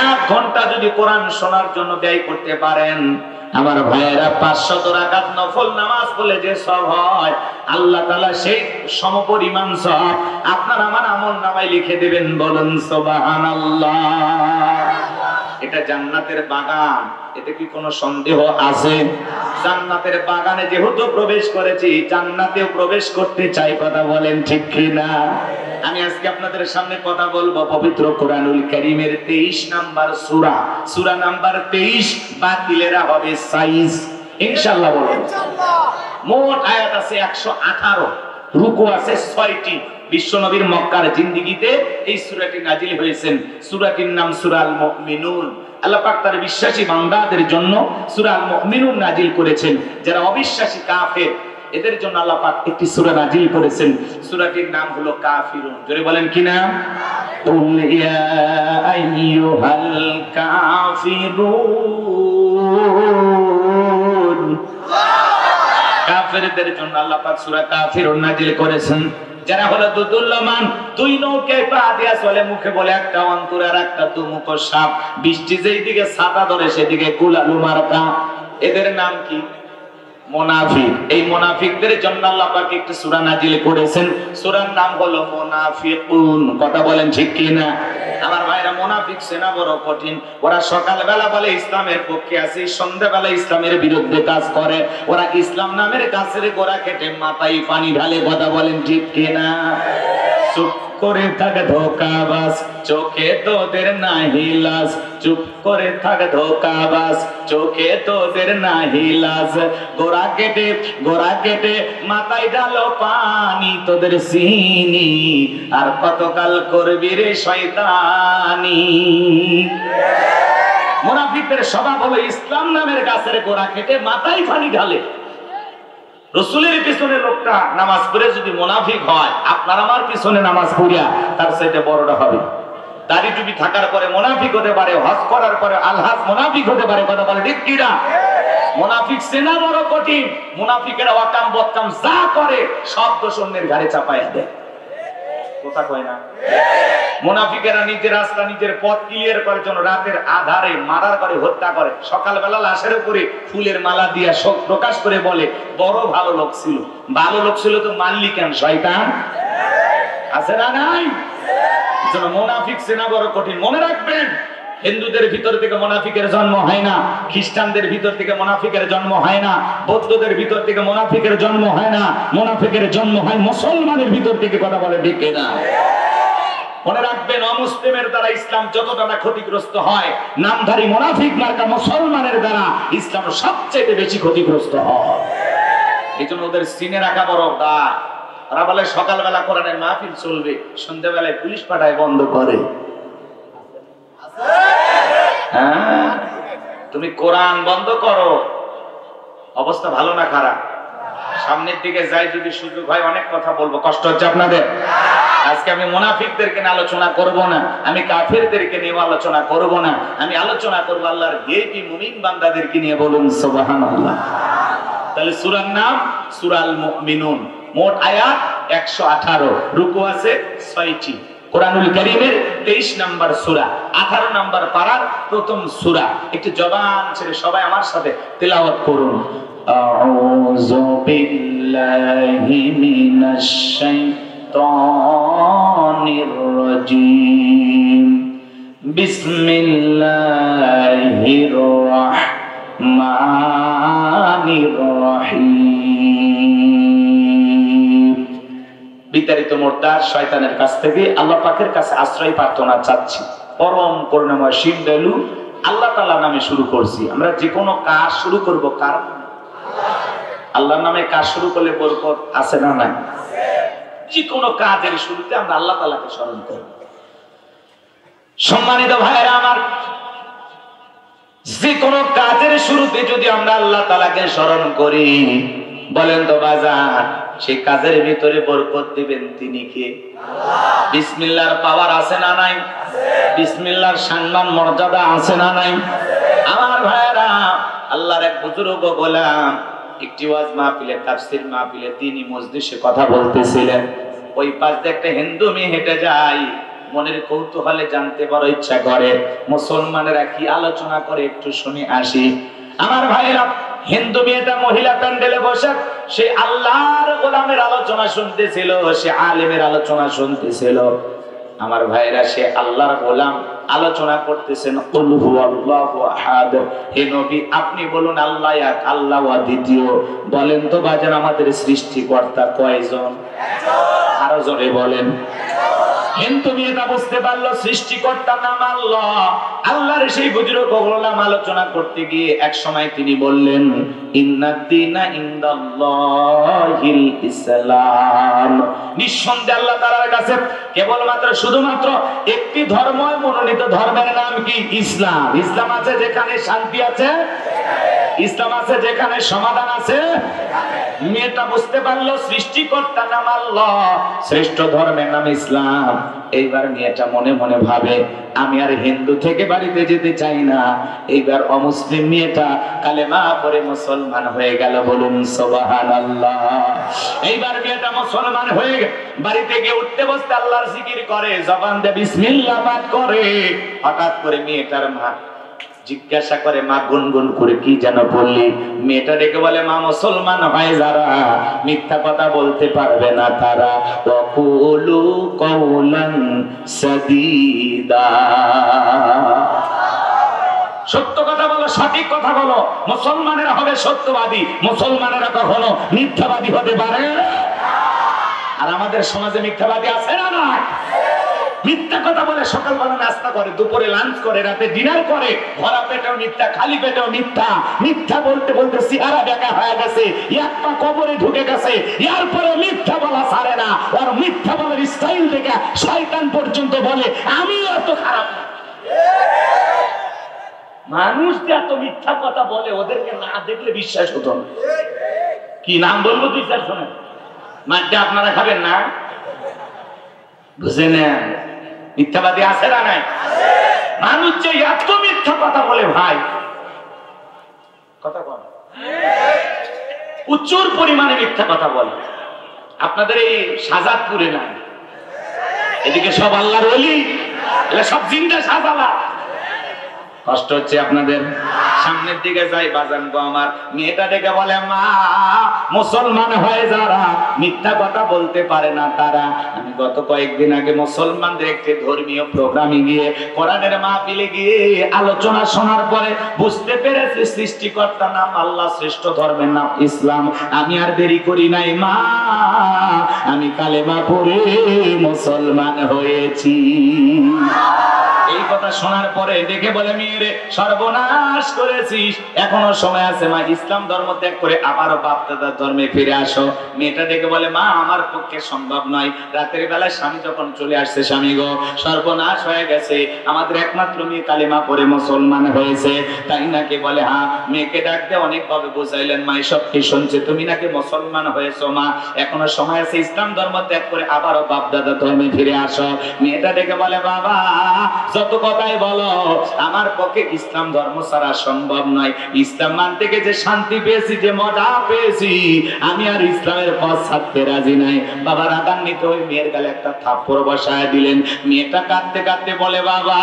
1 ঘন্টা যদি কোরআন শোনার জন্য ব্যয় করতে পারেন, আমার ভাইয়েরা 500 রাকাত নফল নামাজ পড়লে যে সওয়াব হয়, আল্লাহ তাআলা সেই সমপরিমাণ সওয়াব আপনার আমার আমলনামায় লিখে দিবেন। বলুন সুবহানাল্লাহ। এটা জান্নাতের বাগান, এতে কি কোনো সন্দেহ আছে? জান্নাতের বাগানে যেহেতু প্রবেশ করেছি, জান্নাতেও প্রবেশ করতে চাই। কথা বলেন ঠিক কি না? আমি আজকে আপনাদের সামনে কথা বলবো পবিত্র কোরআনুল কারীমের 23 নাম্বার সূরা, সূরা নাম্বার 23। বাতিলেরা হবে সাইজ, ইনশাআল্লাহ বলেন ইনশাআল্লাহ। মোট আয়াত আছে 118, রুকু আছে 6টি। বিশ্বনবীর মক্কার জিন্দেগিতে এই সূরাটি নাজিল হয়েছেন। সূরাটির নাম সূরা আল মুমিনুন। আল্লাহ পাক তার বিশ্বাসী বান্দাদের জন্য সূরা আল মুমিনুন নাজিল করেছেন। যারা অবিশ্বাসী কাফের, এদের জন্য আল্লাহ পাক একটি সূরা নাজিল করেছেন। সূরাটির নাম হলো কাফিরুন। জোরে বলেন কি নাম? কুল ইয়া আইয়ুহাল কাফিরুন। কাফেরদের জন্য আল্লাহ পাক সূরা কাফিরুন নাজিল করেছেন। যারা হলো দুদুল্যমান, 2 নৌকায় পা দিয়া চলে, মুখে বলে একটা অন্তর আর একটা দুমুখ সাপ, বৃষ্টি যেই দিকে ছাতা ধরে সেদিকে কুলালু মার্কা। এদের নাম কি? মুনাফিক। এই মুনাফিকদের জন্য আল্লাহ পাক একটি সূরা নাজিল করেছেন। সূরার নাম হলো মুনাফিকুন। কথা বলেন ঠিক কি না? আমার ভাইরা, মুনাফিক সেনা বড় কঠিন। ওরা সকালবেলা বলে ইসলামের পক্ষে আছে, সন্ধ্যাবেলা ইসলামের বিরুদ্ধে কাজ করে। ওরা ইসলাম নামের গাছের গোড়া কেটে মাথায় পানি ঢালে। কথা বলেন ঠিক কি না? চুপ করে থাক ধোঁকাবাজ, চোখে তোদের নাহি লাজ। চুপ করে থাক ধোঁকাবাজ, চোখে তোদের নাহি লাজ। গোড়া কেটে মাথায় ঢালো পানি, তোদের চিনি আর কতকাল করবি রে শয়তানি। মুনাফিকদের স্বভাব হলো ইসলাম নামের গাছের গোড়া কেটে মাথায় পানি ঢালে। রাসূলের পিছনে লোকটা নামাজ পড়ে যদি মুনাফিক হয়, আপনার আমার পিছনে নামাজ পড়িয়া তার চাইতে বড়টা হবে। দাড়ি টুপি থাকার পরে মুনাফিক হতে পারে, হজ করার পরে আলহাজ মুনাফিক হতে পারে। কথা বলে ঠিক কি না? মুনাফিক সেনা বড় কঠিন। মুনাফিকেরা ওয়াকাম বদকাম যা করে সব দোষ অন্যের ঘাড়ে চাপায়া দেয়। কথা কয় না? মুনাফিকেরা নিজের রাস্তা, নিজের পথ ক্লিয়ার করার জন্য রাতের আধারে মারার করে, হত্যা করে। সকালবেলা লাশের উপরে ফুলের মালা দিয়া শোক প্রকাশ করে বলে বড় ভালো লোক ছিল। ভালো লোক ছিল তো মারলি কেন? শয়তান আছে না নাই? যেন মুনাফিক সেনা বড় কঠিন। মনে রাখবেন, হিন্দুদের ভিতর থেকে মুনাফিকের জন্ম হয় না, খ্রিস্টানদের ভিতর থেকে মুনাফিকের জন্ম হয় না, বৌদ্ধদের ভিতর থেকে মুনাফিকের জন্ম হয় না। মুনাফিকের জন্ম হয় মুসলমানের ভিতর থেকে। কথা বলে ঠিক না? মনে রাখবেন, অমুসলিমের দ্বারা ইসলাম যতটা না ক্ষতিগ্রস্ত হয়, নামধারী মুনাফিক মার্কা মুসলমানের দ্বারা ইসলাম সবচেয়ে বেশি ক্ষতিগ্রস্ত হয়। এই জন্য ওদের সিনে রাখা বড় দায়। ওরা বলে সকালবেলা কোরআনের মাহফিল চলবে, সন্ধ্যাবেলায় পুলিশ পাঠায় বন্ধ করে। হ্যাঁ, তুমি কোরআন বন্ধ করো, অবস্থা ভালো না খারাপ? সামনের দিকে যাই যদি সুযোগ হয় অনেক কথা বলবো। কষ্ট হচ্ছে আপনাদের? আজকে আমি মুনাফিকদেরকে নিয়ে আলোচনা করব না, আমি কাফেরদেরকে নিয়ে আলোচনা করব না, আমি আলোচনা করব আল্লাহর ভিআইপি মুমিন বান্দাদেরকে নিয়ে। বলুন সুবহানাল্লাহ। তাহলে সূরার নাম সূরা আল মুমিনুন। মোট আয়াত 118, রুকু আছে 6টি। কোরআনুল কারীমের 23 নাম্বার সূরা, 18 নাম্বার পারার প্রথম সূরা। একটু জবান ছেড়ে সবাই আমার সাথে তেলাওয়াত করুন। আউযু বিল্লাহি মিনাশ শাইতানির রাজীম। বিসমিল্লাহির রাহমানির রহিম। বিতাড়িত মোর্তাদ শয়তানের কাছ থেকে আল্লাহ পাকের কাছে আশ্রয় প্রার্থনা চাচ্ছি। পরম করুণাময় শিব দয়ালু আল্লাহ তাআলার নামে শুরু করছি। আমরা যে কোনো কাজ শুরু করব কার নামে? আল্লাহর নামে কাজ শুরু করলে বরকত আছে না নাই? যে কোনো কাজের শুরুতে আমরা আল্লাহ তাআলাকে স্মরণ করব। সম্মানিত ভাইরা আমার, যে কোনো কাজের শুরুতে যদি আমরা আল্লাহ তাআলাকে স্মরণ করি, বলেন তো বাজার, সেই কাজের ভিতরে বরকত দিবেন তিনি কে? আল্লাহ। বিসমিল্লাহর পাওয়ার আছে না নাই? বিসমিল্লাহর সম্মান মর্যাদা আছে না নাই? আমার ভাইরা, আল্লাহর এক বুজুর্গ গোলাম একটি ওয়াজ মাহফিলে, তাফসীর মাহফিলে, তিনি মজলিসে কথা বলতেছিলেন। ওই পাশ দিয়ে একটা হিন্দু মেয়ে হেঁটে যায়। মনের কৌতূহলে জানতে বড় ইচ্ছা করে মুসলমানেরা কি আলোচনা করে, একটু শুনে আসি। আমার ভাইরা, হিন্দু মেয়েটা মহিলা প্যান্ডেলে বসে সে আল্লাহর গোলামের আলোচনা শুনতেছিল, সে আলেমের আলোচনা শুনতেছিল। আমার ভাইরা, সে আল্লাহর গোলাম আলোচনা করতেছেন, কুল হুয়াল্লাহু আহাদ, হে নবী আপনি বলুন আল্লাহ এক, আল্লাহ দ্বিতীয়। বলেন তো বাজান, আমাদের সৃষ্টিকর্তা কয়জন? আরো জোরে বলেন। কিন্তু মেয়েটা বুঝতে পারলো সৃষ্টিকর্তার নাম আল্লাহ। আল্লাহর সেই বুজুর্গ গোলাম আলোচনা করতে গিয়ে এক সময় তিনি বললেন, ইন্নাদ-দীনা ইনদাল্লাহিল ইসলাম, নিঃসন্দেহে আল্লাহ তাআলার কাছে কেবলমাত্র শুধুমাত্র একটি ধর্ম, মনোনীত ধর্মের নাম কি? ইসলাম। ইসলাম আছে যেখানে শান্তি আছে, ইসলাম আছে যেখানে সমাধান আছে। মেয়েটা বুঝতে পারলো সৃষ্টিকর্তার নাম আল্লাহ, শ্রেষ্ঠ ধর্মের নাম ইসলাম। এইবার মেয়েটা মনে মনে ভাবে, আমি আর হিন্দু থেকে বাড়িতে যেতে চাই না। এইবার অমুসলিম মেয়েটা কালেমা পড়ে মুসলমান হয়ে গেল, বলুন সুবহানাল্লাহ। এইবার মেয়েটা মুসলমান হয়ে বাড়িতে গিয়ে উঠতে বসতে আল্লাহর জিকির করে, জবান দিয়ে বিসমিল্লাহ পাঠ করে। হঠাৎ করে মেয়েটার মা জিজ্ঞাসা করে, মা গুনগুন করে কি যেন বললি? মেয়েটা ডেকে বলে, মা মুসলমান হয় যারা মিথ্যা কথা বলতে পারবে না তারা, ওয়াকুলু কওলান সাদীদা, সত্য কথা বলো, সঠিক কথা বলো। মুসলমানেরা হবে সত্যবাদী, মুসলমানেরা কখনো মিথ্যাবাদী হতে পারে না। আর আমাদের সমাজে মিথ্যাবাদী আছে না না? মিথ্যা কথা বলে সকালবেলা নাস্তা করে, দুপুরে লাঞ্চ করে, রাতে ডিনার করে, ভরা পেটেও মিথ্যা, খালি পেটেও মিথ্যা। মিথ্যা বলতে বলতে চেহারা বেঁকা হয়ে গেছে, এক পা কবরে ঢুকে গেছে, এরপরে মিথ্যা বলা ছাড়ে না। আর মিথ্যা বলার স্টাইল দেখে শয়তান পর্যন্ত বলে আমিও এত খারাপ না। মানুষ যে এত মিথ্যা কথা বলে, ওদেরকে না দেখলে বিশ্বাস হতো না। কি নাম বলবো? দুই চার শোনেন, মাঠটা আপনারা খাবেন না? বুঝে নেন, মিথ্যাবাদী আছে না নাই? মানুষ যে এত মিথ্যা কথা বলে, ভাই কথা বলে, প্রচুর পরিমাণে মিথ্যা কথা বলে। আপনাদের এই শাহজাদপুরে নাই, এদিকে সব আল্লাহর ওলি, এরা সব জিন্দা শাহজালা। কষ্ট হচ্ছে আপনাদের? সামনের দিকে যাই, বাজান গো আমার, মেয়েটা ডেকে বলে, মা মুসলমান হয়ে যারা মিথ্যা কথা বলতে পারে না তারা। আমি গত কয়েকদিন আগে মুসলমানদের একটি ধর্মীয় প্রোগ্রামে গিয়ে, কোরআনের মাহফিলে গিয়ে আলোচনা শোনার পরে বুঝতে পেরেছি সৃষ্টিকর্তার নাম আল্লাহ, শ্রেষ্ঠ ধর্মের নাম ইসলাম। আমি আর দেরি করি নাই মা, আমি কালেমা পড়ে মুসলমান হয়েছি। এই কথা শোনার পরে দেখে বলে, মেয়েরে সর্বনাশ করেছিস, এখনো সময় আছে মা, ইসলাম ধর্ম ত্যাগ করে আবারও বাপ দাদার ধর্মে ফিরে আসো। মেয়েটা দেখে বলে, মা আমার পক্ষে সম্ভব নয়, রাতের বেলায় স্বামী যখন চলে আসছে, স্বামী গো সর্বনাশ হয়ে গেছে, আমাদের একমাত্র মেয়ে কালেমা পড়ে মুসলমান হয়েছে, তাই নাকি? বলে হ্যাঁ। মেয়েকে ডাকতে অনেকভাবে বুঝাইলেন, মা এসব কি শুনছে, তুমি নাকি মুসলমান হয়েছো, মা এখনো সময় আছে, ইসলাম ধর্ম ত্যাগ করে আবারও বাপ দাদার ধর্মে ফিরে আসো। মেয়েটা দেখে বলে, বাবা যত কথাই বলো, আমার পক্ষে ইসলাম ধর্ম ছাড়া সম্ভব নয়। ইসলাম মানতে গিয়ে যে শান্তি পেয়েছি, যে মজা পেয়েছি, আমি আর ইসলামের পথ ছাড়তে রাজি নাই। বাবা রাগান্বিত হয়ে মেয়ের গালে একটা থাপ্পড় বসায় দিলেন। মেয়েটা কাঁদতে কাঁদতে বলে, বাবা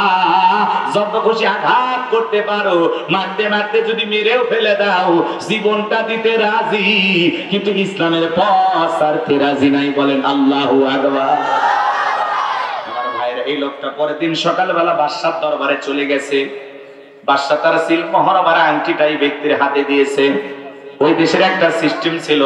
যত খুশি আঘাত করতে পারো, মারতে মারতে যদি মেরেও ফেলে দাও, জীবনটা দিতে রাজি, কিন্তু ইসলামের পথ ছাড়তে রাজি নাই। বলেন আল্লাহু আকবার। এই লোকটা পরের দিন সকালবেলা বাদশার দরবারে চলে গেছে। বাদশা তার সিল মোহর ভরা আংটিটাই ব্যক্তির হাতে দিয়েছে। ওই দেশের একটা সিস্টেম ছিল,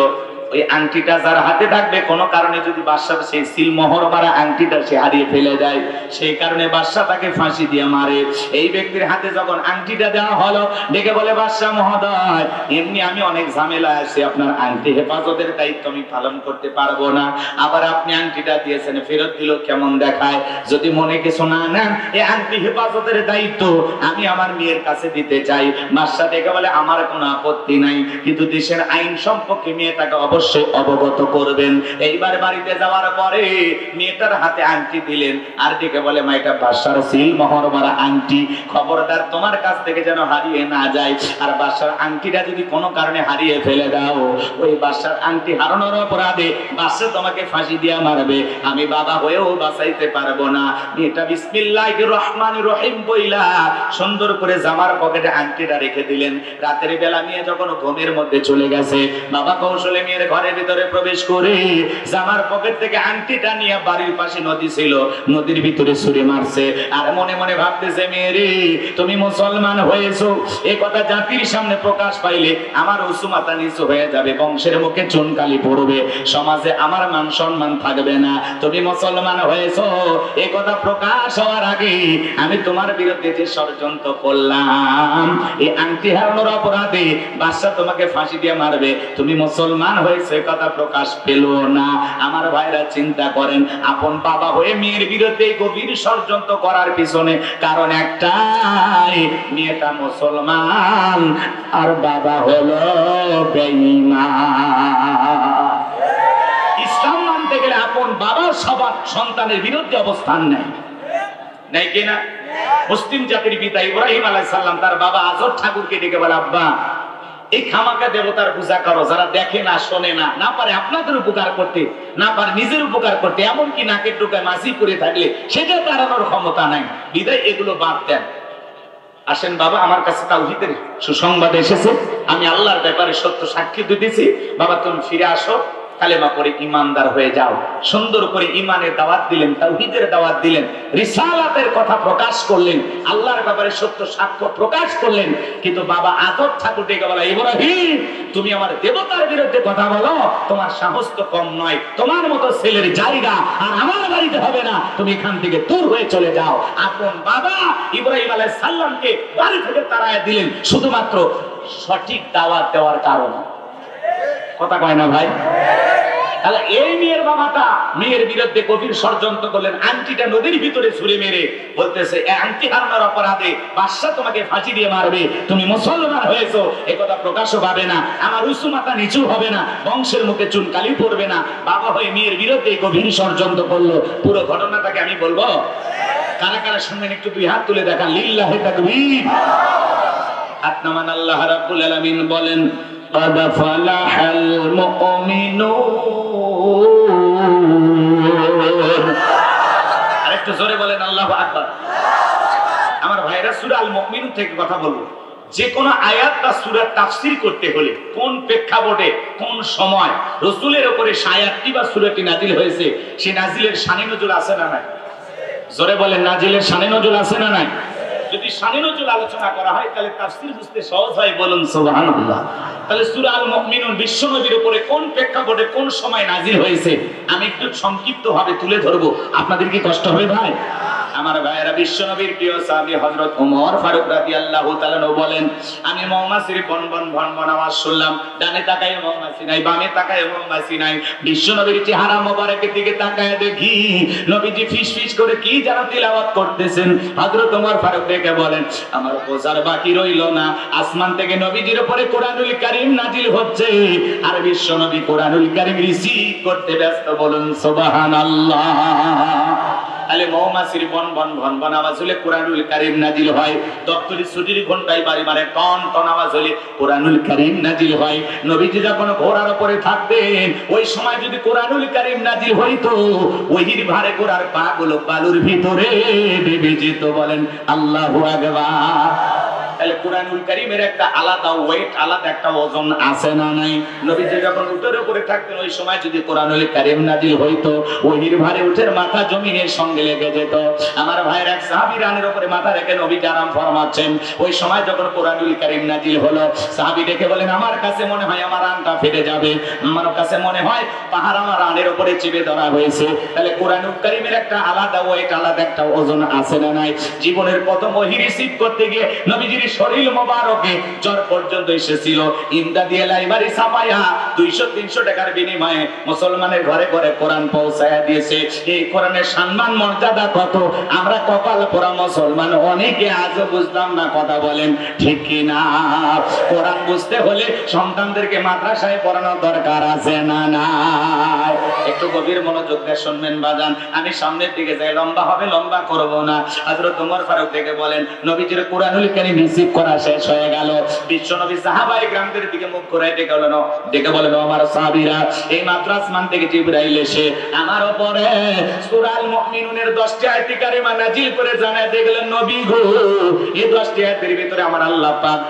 ওই আংটিটা যার হাতে থাকবে কোনো কারণে যদি বাদশাহ সেই সিল মোহর মারা আংটিটা সে হারিয়ে ফেলে দেয়, সেই কারণে বাদশাহ তাকে ফাঁসি দিয়ে মারে। এই ব্যক্তির হাতে যখন আংটিটা দেওয়া হলো, ডেকে বলে বাদশাহ মহোদয়, এমনি আমি অনেক ঝামেলা আছে, আপনার আংটি হেফাজতের দায়িত্ব আমি পালন করতে পারবো না, আবার আপনি আংটিটা দিয়েছেন ফেরত দিল কেমন দেখায়, যদি মনে কিছু না নেন এই আংটি হেফাজতের দায়িত্ব আমি আমার মেয়ের কাছে দিতে চাই। বাদশাহ ডেকে বলে আমার কোনো আপত্তি নাই, কিন্তু দেশের আইন সম্পর্কে মেয়েটাকে অবশ্যই অবগত করবেন। এইবার বাড়িতে যাওয়ার পরে মেয়েটার হাতে আংটি দিলেন, আর ডেকে বলে মা এটা বাদশার সিল মোহর মারা আংটি, খবরদার তোমার কাছ থেকে যেন হারিয়ে না যায়, আর বাদশার আংটিটা যদি কোনো কারণে হারিয়ে ফেলে দাও, ওই বাদশার আংটি হারানোর অপরাধে বাদশা তোমাকে ফাঁসি দিয়ে মারবে, আমি বাবা হয়েও বাঁচাইতে পারবো না। মেয়েটা বিসমিল্লাহির রহমানির রহিম বইলা সুন্দর করে জামার পকেটে আংটিটা রেখে দিলেন। রাতের বেলা মেয়ে যখন ঘুমের মধ্যে চলে গেছে, বাবা কৌশলে মেয়ের ঘরের ভিতরে প্রবেশ করে জামার পকেট থেকে আংটিটা নিয়ে বাড়ির পাশে নদী ছিল, নদীর ভিতরে ছুঁড়ে মারছে, আর মনে মনে ভাবতেছে মেয়েরে তুমি মুসলমান হয়েছো, এই কথা জাতির সামনে প্রকাশ পাইলে আমার উঁচু মাথা নিচু হয়ে যাবে, বংশের মুখে চুনকালি পড়বে, সমাজে আমার মান সম্মান থাকবে না, তুমি মুসলমান হয়েছো এই কথা প্রকাশ হওয়ার আগে আমি তোমার বিরুদ্ধে যে ষড়যন্ত্র করলাম, এই আংটি হারানোর অপরাধে বাদশা তোমাকে ফাঁসি দিয়ে মারবে, তুমি মুসলমান হয়েছে এই কথা প্রকাশ পেল না। আমার ভাইরা চিন্তা করেন, আপন বাবা হয়ে মেয়ের বিরুদ্ধে গভীর ষড়যন্ত্র করার পিছনে কারণ একটাই, মেয়েটা মুসলমান আর বাবা হলো বেঈমান। ইসলাম মানতে গেলে আপন বাবা সবার সন্তানের বিরুদ্ধে অবস্থান নেয়, নাই কিনা? মুসলিম জাতির পিতা ইব্রাহিম আলাইহিস সালাম তার বাবা আজর ঠাকুরকে ডেকে বলে আব্বা এই খামাকা দেবতার পূজা করো, যারা দেখে না শোনে না, না পারে আপনাদের উপকার করতে, না পারে নিজের উপকার করতে, এমনকি নাকের টোকায় মাছি করে থাকলে সেটা তাড়ানোর ক্ষমতা নাই, বিদায় এগুলো বাদ দেন। আসেন বাবা আমার কাছে তাওহীদের সুসংবাদ এসেছে, আমি আল্লাহর ব্যাপারে সত্য সাক্ষী দিতেছি, বাবা তুমি ফিরে আসো, কালেমা পড়ে ঈমানদার হয়ে যাও। সুন্দর করে ঈমানের দাওয়াত দিলেন, তাওহীদের দাওয়াত দিলেন, রিসালাতের কথা প্রকাশ করলেন, আল্লাহর ব্যাপারে সত্য সাক্ষ্য প্রকাশ করলেন। কিন্তু বাবা আজর ঠাকুর ডেকে বলা ইব্রাহিম তুমি আমার দেবতার বিরুদ্ধে কথা বলো, তোমার সাহস তো কম নয়, তোমার মতো ছেলের জায়গা আর আমার বাড়িতে হবে না, তুমি এখান থেকে দূর হয়ে চলে যাও। আপন বাবা ইব্রাহিম আলাইহিস সালামকে বাড়ি থেকে তাড়ায় দিলেন শুধুমাত্র সঠিক দাওয়াত দেওয়ার কারণে। কথা কয় না ভাই? তাহলে এই মেয়ের বাবাটা মেয়ের বিরুদ্ধে গভীর ষড়যন্ত্র করলেন, আংটিটা নদীর ভিতরে ছুঁড়ে মেরে বলতেছে এই আংটি হারানোর অপরাধে বাদশা তোমাকে ফাঁসি দিয়ে মারবে, তুমি মুসলমান হয়েছো এই কথা প্রকাশও পাবে না, আমার উঁচু মাথা নিচু হবে না, বংশের মুখে চুনকালি পড়বে না। বাবা হয়ে মেয়ের বিরুদ্ধে গভীর ষড়যন্ত্র করলো। পুরো ঘটনাটাকে আমি বলবো, কারা কারা শুনবেন একটু দুই হাত তুলে দেখান, লিল্লাহি তাকবীর। হাত নামান। আল্লাহ রাব্বুল আলামিন বলেন قد فلح المؤمنون। আরেকটু জোরে বলেন আল্লাহু আকবার। আমার ভাইরা সূরা আল মুমিনুন থেকে কথা বলবো, যে কোনো আয়াত বা সূরার তাফসীর করতে হলে কোন প্রেক্ষাপটে কোন সময় রাসূলের উপরে আয়াতটি বা সূরাটি নাজিল হয়েছে, সেই নাজিলের শানে নজুল আছে না নাই? জোরে বলেন নাজিলের শানে নজুল আছে না নাই? যদি শানে নজুল আলোচনা করা হয় তাহলে তাফসীর বুঝতে সহজ হয়, বলুন সুবহানাল্লাহ। তাহলে সূরা আল মুমিনুন বিশ্বনবীর উপরে কোন প্রেক্ষাপটে কোন সময় নাজিল হয়েছে আমি একটু সংক্ষিপ্তভাবে তুলে ধরবো, আপনাদের কি কষ্ট হবে ভাই? আমার ভাইয়েরা, বিশ্বনবীর প্রিয় সাহাবী হযরত ওমর ফারুক রাদিয়াল্লাহু তাআলা বলেন আমি মৌমাছির বনবন ভনভন আওয়াজ শুনলাম, ডানে তাকায় মৌমাছি নাই, বামে তাকায় মৌমাছি নাই, বিশ্বনবীর চেহারা মোবারকের দিকে তাকায় দেখি নবীজি ফিসফিস করে কি যেন তিলাওয়াত করতেছেন। হযরত ওমর ফারুক ডেকে বলেন আমার বোঝার বাকি রইল না, আসমান থেকে নবীজির উপরে কোরআনুল কারীম নাজিল হচ্ছে আর বিশ্বনবী কোরআনুল কারীম রিসিভ করতে ব্যস্ত, বলুন সুবহানাল্লাহ। তাহলে মৌমাছির বন বন ভন ভন আওয়াজ হলে কোরআনুল কারীম নাজিল হয়, দপ্তরি ছুটির ঘন্টায় বাড়ি মারে টন টন আওয়াজ হলে কোরআনুল কারীম নাজিল হয়। নবীজি যখন ঘোড়ার উপরে থাকতেন ওই সময় যদি কোরআনুল কারীম নাজিল হইতো, ওহির ভারে ঘোড়ার পা গুলো বালুর ভিতরে ডুবে যেত, বলেন আল্লাহু আকবার। তাহলে কুরআনুল কারীমের একটা আলাদা ওয়েট, আলাদা একটা ওজন আছে না নাই? নবীজি যখন উটের উপরে থাকতেন ওই সময় যদি কুরআনুল কারীম নাজিল হইতো, ওহির ভারে উটের মাথা জমিনের সঙ্গে লেগে যেত। আমার ভাইয়ের এক সাহাবী রানের উপরে মাথা রেখে নবীজি আরাম ফরমাচ্ছেন, ওই সময় যখন কুরআনুল কারীম নাজিল হলো, সাহাবী দেখে বলেন আমার কাছে মনে হয় আমার রানটা ফেটে যাবে, আমার কাছে মনে হয় পাহাড় আমার রানের উপরে চেপে ধরা হয়েছে। তাহলে কুরআনুল কারীমের একটা আলাদা ওয়েট, আলাদা একটা ওজন আছে না নাই? জীবনের প্রথম ওহী রিসিভ করতে গিয়ে নবীজির শরীর মোবারকে জ্বর পর্যন্ত এসেছিল। ইমদাদি লাইব্রেরি ছাপায়া 200-300 টাকার বিনিময়ে মুসলমানের ঘরে ঘরে কোরআন পৌঁছায়া দিয়েছে। এই কোরআনের সম্মান মর্যাদা কত আমরা কপাল পোড়া মুসলমান অনেকে আজও বুঝলাম না। কথা বলেন ঠিক কি না? কোরআন বুঝতে হলে সন্তানদেরকে মাদ্রাসায় পড়ানোর দরকার আছে না নাই? একটু গভীর মনোযোগ দিয়ে শুনবেন বাজান। আমি সামনের দিকে যাই, লম্বা হবে, লম্বা করব না। হযরত ওমর ফারুক থেকে বলেন নবীজির কুরআনুল কারীম রিসিভ করা শেষ হয়ে গেল। বিশ্ব নবী সাহাবায়ে কেরামদের দিকে মুখ ঘুরায় ডেকে বলেন আমার সাহাবীরা, এই মাত্র আসমান থেকে জিবরাইল এসে আমার উপরে সূরা আল মুমিনুনের 10টি আয়াত কারিমা নাজিল করে জানায় দিলেন নবী গো, এই 10টি আয়াতের ভিতরে আমার আল্লাহ পাক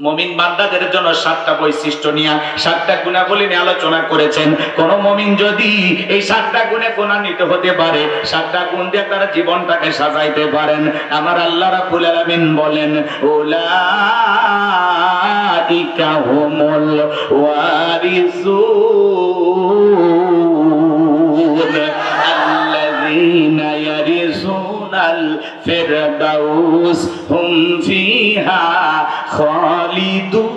মুমিন বান্দাদের জন্য 7টা বৈশিষ্ট্য নিয়ে 7টা গুণাবলী নিয়ে আলোচনা করেছেন। কোন মুমিন যদি এই 7টা গুণে গুণান্বিত হতে পারে, 7টা গুণ দিয়ে তার জীবনটাকে সাজাইতে পারেন, আমার আল্লাহ রাব্বুল আলামিন বলেন উলাইকা হুমুল ওয়ারিসুন আল্লাযীনা ইয়ারিসুনাল ফিরদাউস হুম ফিহা খালিদুন।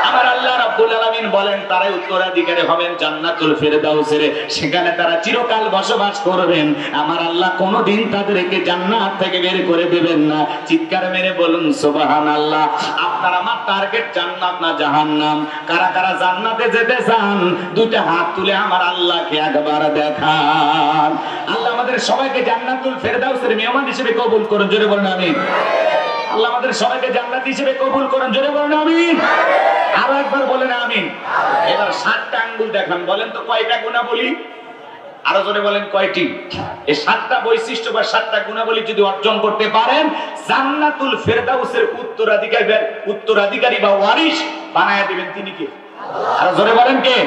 আমার আল্লাহ রাব্বুল আলামিন বলেন তারাই উত্তরাধিকারী হবেন জান্নাতুল ফিরদাউসের, সেখানে তারা চিরকাল বসবাস করবেন। আমার আল্লাহ কোনদিন তাদেরকে জান্নাত থেকে বের করে দেবেন না। চিৎকার মেরে বলুন সুবহানাল্লাহ। আপনার আমার টার্গেট জান্নাত না জাহান্নাম? কারা কারা জান্নাতে যেতে চান দুইটা হাত তুলে আমার আল্লাহকে একবার দেখান। আল্লাহ আমাদের সবাইকে জান্নাতুল ফিরদাউসের মেহমান হিসেবে কবুল করুন, জোরে বলুন আমিন। আল্লাহ আমাদের সবাইকে জান্নাত হিসেবে কবুল করুন, জোরে বলুন আমিন। আরো একবার বলেন আমিন। এবার 7টা আঙ্গুল দেখান, বলেন তো কয়টা গুণাবলী? আরো জোরে বলেন কয়টি? এই 7টা বৈশিষ্ট্য বা 7টা গুণাবলী যদি অর্জন করতে পারেন, জান্নাতুল ফিরদাউসের উত্তরাধিকারী বা ওয়ারিশ বানায়া দিবেন তিনি কে? আরো জোরে বলেন কে?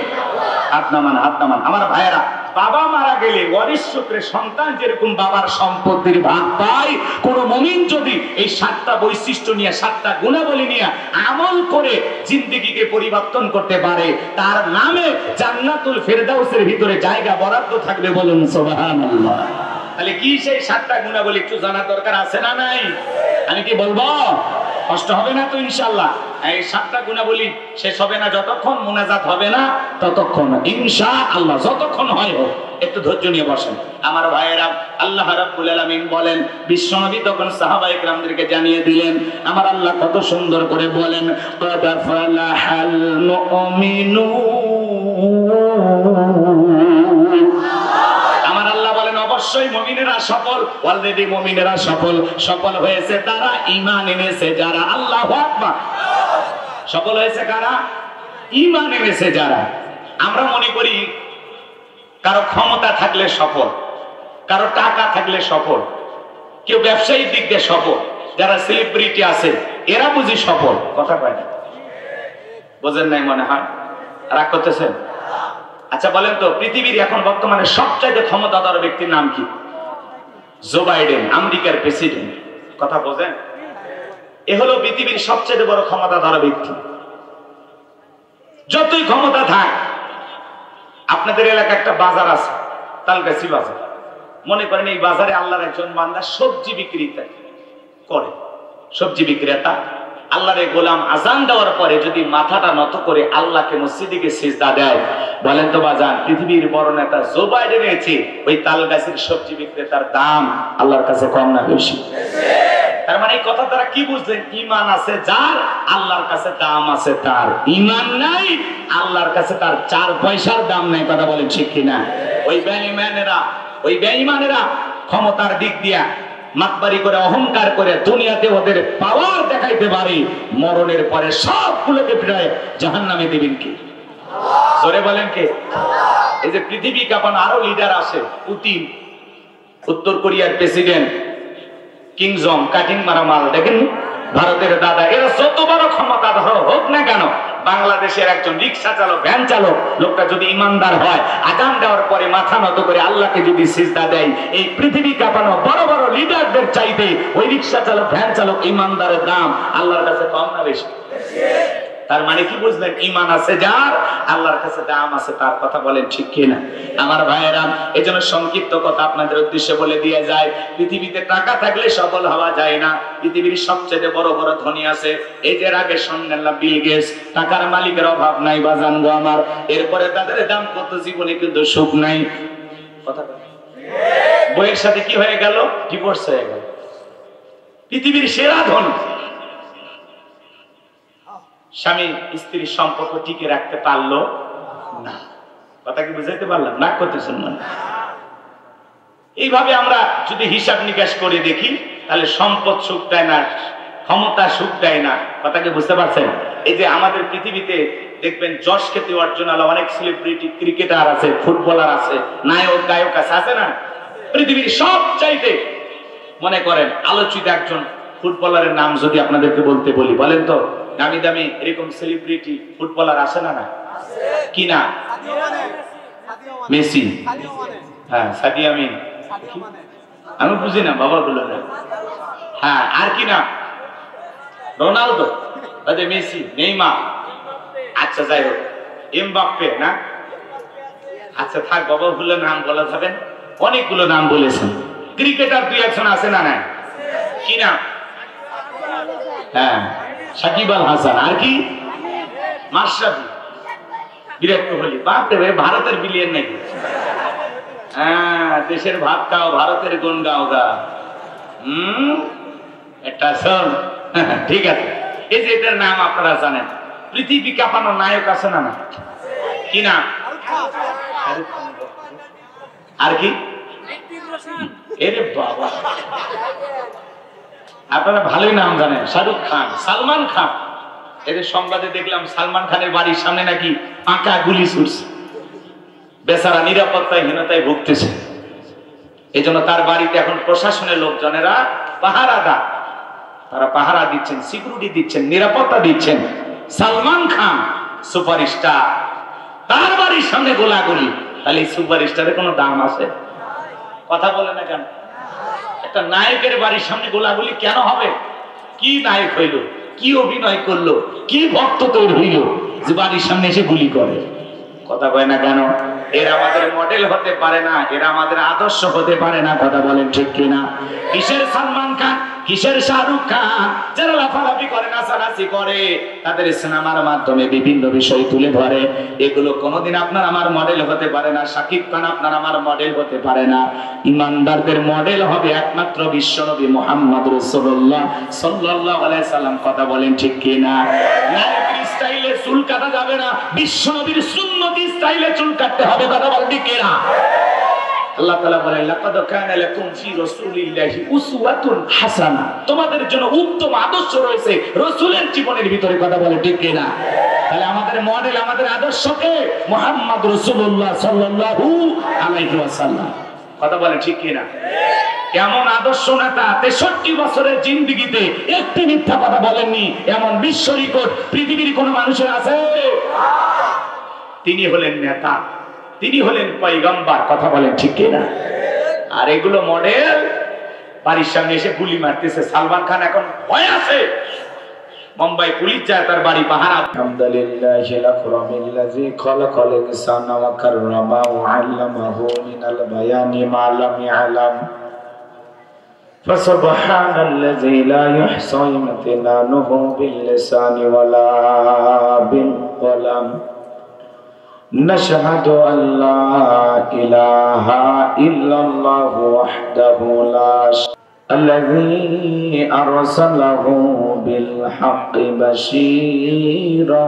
হাত নামান, হাত নামান। আমার ভাইয়েরা, বাবা মারা গেলে ওয়ারিশ সূত্রে সন্তান যেরকম বাবার সম্পত্তির ভাগ পায়, কোন মুমিন যদি এই 7টা বৈশিষ্ট্য নিয়ে 7টা গুণাবলী নিয়ে আমল করে জিন্দেগিকে পরিবর্তন করতে পারে, তার নামে জান্নাতুল ফিরদাউসের ভিতরে জায়গা বরাদ্দ থাকবে, বলুন সুবহানাল্লাহ। তাহলে কি সেই 7টা গুণাবলী একটু জানার দরকার আছে না নাই? আমি কি বলবো? কষ্ট হবে না তো ইনশাআল্লাহ? এই 7টা গুণাবলী শেষ হবে না যতক্ষণ মুনাজাত হবে না ততক্ষণ, ইনশাআল্লাহ। যতক্ষণ হয় হোক, একটু ধৈর্য নিয়ে বসেন আমার ভাইয়েরা। আল্লাহ রাব্বুল আলামিন বলেন, বিশ্বনবী তখন সাহাবায়ে কেরামদেরকে জানিয়ে দিলেন, আমার আল্লাহ কত সুন্দর করে বলেন ক্বাদ ফালাহাল মুমিনুন। আমার আল্লাহ বলেন অবশ্যই মুমিনেরা সফল, অলরেডি মুমিনেরা সফল হয়েছে তারা ঈমান এনেছে যারা। আল্লাহু আকবার। সফল হয়েছে কারা? ঈমান এনেছে যারা। আমরা মনে করি কারো ক্ষমতা থাকলে সফল, কারো টাকা থাকলে সফল, কেউ ব্যবসায়িক দিক দিয়ে সফল, যারা সেলিব্রিটি আছে এরা বুঝি সফল। কথা কয় না, বোঝেন নাই মনে হয়? রাগ করতেছেন? আচ্ছা বলেন তো, পৃথিবীর এখন বর্তমানে সবচাইতে ক্ষমতাধর ব্যক্তির নাম কি? জো বাইডেন, আমেরিকার প্রেসিডেন্ট। কথা বোঝেন? এ হলো পৃথিবীর সবচেয়ে বড় ক্ষমতাধর ব্যক্তি। যতই ক্ষমতা থাক, আপনাদের এলাকায় একটা বাজার আছে, তালগাছি বাজার। মনে করেন এই বাজারে আল্লাহর একজন বান্দা সবজি বিক্রিতা করে, সবজি বিক্রেতা। আল্লাহর গোলাম আজান দেওয়ার পরে যদি মাথাটা নত করে আল্লাহকে মসজিদে সিজদা দেয়, বলেন তো বাজান, পৃথিবীর বড় নেতা জো বাইডেন এসে ওই তালগাছির সবজি বিক্রেতার দাম আল্লাহর কাছে কম না বেশি? তার মানে এই কথা তারা কি বুঝলেন? ঈমান আছে যার, আল্লাহর কাছে দাম আছে তার। ঈমান নাই, আল্লাহর কাছে তার 4 পয়সার দাম নাই। কথা বলেন ঠিক কিনা? ওই বেঈমানেরা ক্ষমতার দিক দিয়া মাতবারি করে, অহংকার করে দুনিয়াতে ওদের পাওয়ার দেখাইতে পারে, মরণের পরে সবগুলোকে পিটায় জাহান্নামে দিবেন কি? জোরে বলেন কে? এই যে পৃথিবী কাঁপানো আরো লিডার আছে, পুতিন, উত্তর কোরিয়ার প্রেসিডেন্ট কিং জং কাটিং মারা মাল দেখেন, ভারতের দাদা, এরা যত বড় ক্ষমতাধর হোক না কেন, বাংলাদেশের একজন রিক্সা চালক, ভ্যান চালক, লোকটা যদি ইমানদার হয়, আজান দেওয়ার পরে মাথা নত করে আল্লাহকে যদি সিজদা দেয়, এই পৃথিবী কাঁপানো বড় বড় লিডারদের চাইতে ওই রিক্সা চালক, ভ্যান চালক, ইমানদারের দাম আল্লাহর কাছে কম না বেশি? তার মানে কি বুঝলেন? ঈমান আছে যার, আল্লাহর কাছে দাম আছে তার। কথা বলেন ঠিক কিনা আমার ভাইয়েরা? এজন্য সংক্ষিপ্ত কথা আপনাদের উদ্দেশ্যে বলে দিয়ে যায়, পৃথিবীতে টাকা থাকলে সফল হওয়া যায় না। পৃথিবীর সবচেয়ে বড় বড় ধনী আছে, এই যে আগে শুনলেন না বিল গেটস, টাকার মালিকের অভাব নাই বাজান গো আমার। এরপরে তাদের দাম কত, জীবনে কিন্তু সুখ নাই। কথা বইয়ের সাথে কি হয়ে গেল? ডিভোর্স হয়ে গেল। পৃথিবীর সেরা ধনী, স্বামী স্ত্রীর সম্পর্ক টিকে রাখতে পারলো না। কথা কি বুঝাইতে পারলাম? না করতে শুনবেন। এইভাবে আমরা যদি হিসাব নিকাশ করে দেখি, তাহলে সম্পদ সুখ দেয় না, ক্ষমতা সুখ দেয় না। কথা কি বুঝতে পারছেন? এই যে আমাদের পৃথিবীতে দেখবেন যশ খ্যাতি অর্জন আলা অনেক সেলিব্রিটি, ক্রিকেটার আছে, ফুটবলার আছে, নায়ক গায়ক আছে না? পৃথিবীর সব চাইতে মনে করেন আলোচিত একজন ফুটবলারের নাম যদি আপনাদেরকে বলতে বলি, বলেন তো দামি দামি এরকম সেলিব্রিটি ফুটবলার আছে না? না কি না? মেসি, হ্যাঁ সাদিয়া মিন, আমি বুঝি না বাবা গুলো না। হ্যাঁ আর কি না? রোনালদো, মেসি, নেইমার, আচ্ছা যাই হোক, এমবাপ্পে না? আচ্ছা থাক, বাবা গুলো নাম বলা যাবেন, অনেকগুলো নাম বলেছেন। ক্রিকেটার দুই একজন আছে না? না কি না? হ্যাঁ সাকিব আল হাসান, আর কি? মাশরাফি, বিরাট কোহলি। বাপরে ভাই, ভারতের বিলিয়ন নাকি? হ্যাঁ, দেশের ভাত খাও, ভারতের গুণ গাও গা। এটা শোন, ঠিক আছে। এই যে এটার নাম আপনারা জানেন, পৃথিবী কাঁপানো নায়ক আছে না? না কি না? আর কি? এরে বাবা, আপনারা ভালোই নাম জানেন। শাহরুখ খান, সালমান খান। এদের সংবাদে দেখলাম সালমান খানের বাড়ির সামনে নাকি পাকা গুলি ছুটছে, বেচারা নিরাপত্তাহীনতায় ভুগতেছে। এই জন্য তার বাড়িতে এখন প্রশাসনের লোকজনেরা পাহারাদার, তারা পাহারা দিচ্ছেন, সিকিউরিটি দিচ্ছেন, নিরাপত্তা দিচ্ছেন। সালমান খান সুপারস্টার, তার বাড়ির সামনে গোলাগুলি, তাহলে এই সুপারস্টারের কোনো দাম আছে? কথা বলে না কেন? একটা নায়কের বাড়ির সামনে গোলাগুলি কেন হবে? কি নায়ক হইল, কি অভিনয় করলো, কি ভক্ত তৈরি হইল যে বাড়ির সামনে এসে গুলি করে? কথা কয় না কেন? এরা আমাদের মডেল হতে পারে না, এরা আমাদের আদর্শ হতে পারে না। কথা বলেন ঠিক কিনা? কিসের সালমান খান, কিসের শাহরুখ খান, যারা লাফালাফি করে, নাচানাচি করে, তাদের সিনেমার মাধ্যমে বিভিন্ন বিষয় তুলে ধরে, এগুলো কোনোদিন আপনার আমার মডেল হতে পারে না। শাকিব খান আপনার আমার মডেল হতে পারে না। ইমানদারদের মডেল হবে একমাত্র বিশ্বনবী মুহাম্মদ রাসূলুল্লাহ সাল্লাল্লাহু আলাইহি সাল্লাম। কথা বলেন ঠিক কিনা? নায়কের স্টাইলে চুল কাটা যাবে না, বিশ্বনবীর সুন্নতি স্টাইলে চুল কাটতে হবে। কথা বলেন ঠিক কিনা? আল্লাহ তাআলা বলেন, লাকাদ কানা লাকুম ফি রাসূলিল্লাহি উসওয়াতুন হাসানা, তোমাদের জন্য উত্তম আদর্শ রয়েছে রাসূলের জীবনের ভিতরে। কথা বলে ঠিক কিনা? তাহলে আমাদের মডেল, আমাদের আদর্শকে মুহাম্মদ রাসূলুল্লাহ সাল্লাল্লাহু আলাইহি ওয়াসাল্লাম। কথা বলে ঠিক কিনা? এমন আদর্শ নেতা 63 বছরের জিন্দেগিতে একটি মিথ্যা কথা বলেননি, এমন বিশ্ব রেকর্ড পৃথিবীর কোন মানুষের আছে? তিনি হলেন নেতা, তিনি হলেন পয়গম্বর। কথা বলেন ঠিক কিনা? আর এগুলো মডেল বাড়ির সামনে এসে গুলি মারতেছে। সালমান খান এখন ভয় আছে, মুম্বাই পুলিশ যায় তার বাড়ি পাহারা। আলহামদুলিল্লাহি লাকুরামিল্লাযী খালাকাল ইনসানা ওয়া কাররামা ওয়া আল্লামাহু মিনাল বায়ানি মা লাম ইয়ালাম। ফাসুবহানাল্লাযী লা ইহসা ইমতিনানুহু বিল লিসানি ওয়ালা বিল কলাম। نشهد أن لا إله إلا الله وحده لا شريك له الذي أرسله بالحق بشيرا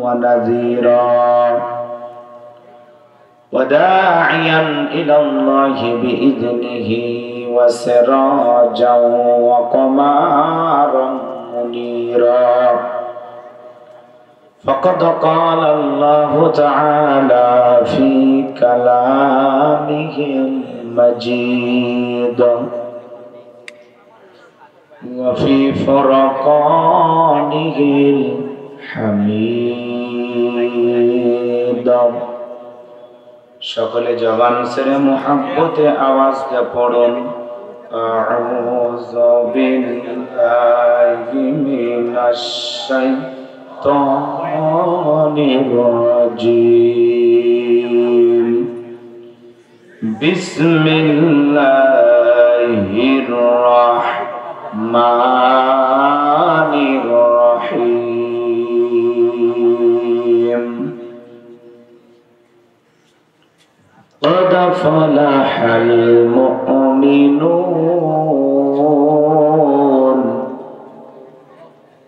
ونذيرا وداعيا إلى الله بإذنه وسراجا وقمارا منيرا. فقد قال الله تعالى في كلامه مجيد وفي فرقانه الحميد সকলে জবান ছেড়ে মুহাব্বতে আওয়াজ দিয়ে পড়ুন আউযু বিল্লাহি মিনাশ শাইতানির রাজীম বিসমিল্লাহির রাহমানির রাহিম قد فلح المؤمنون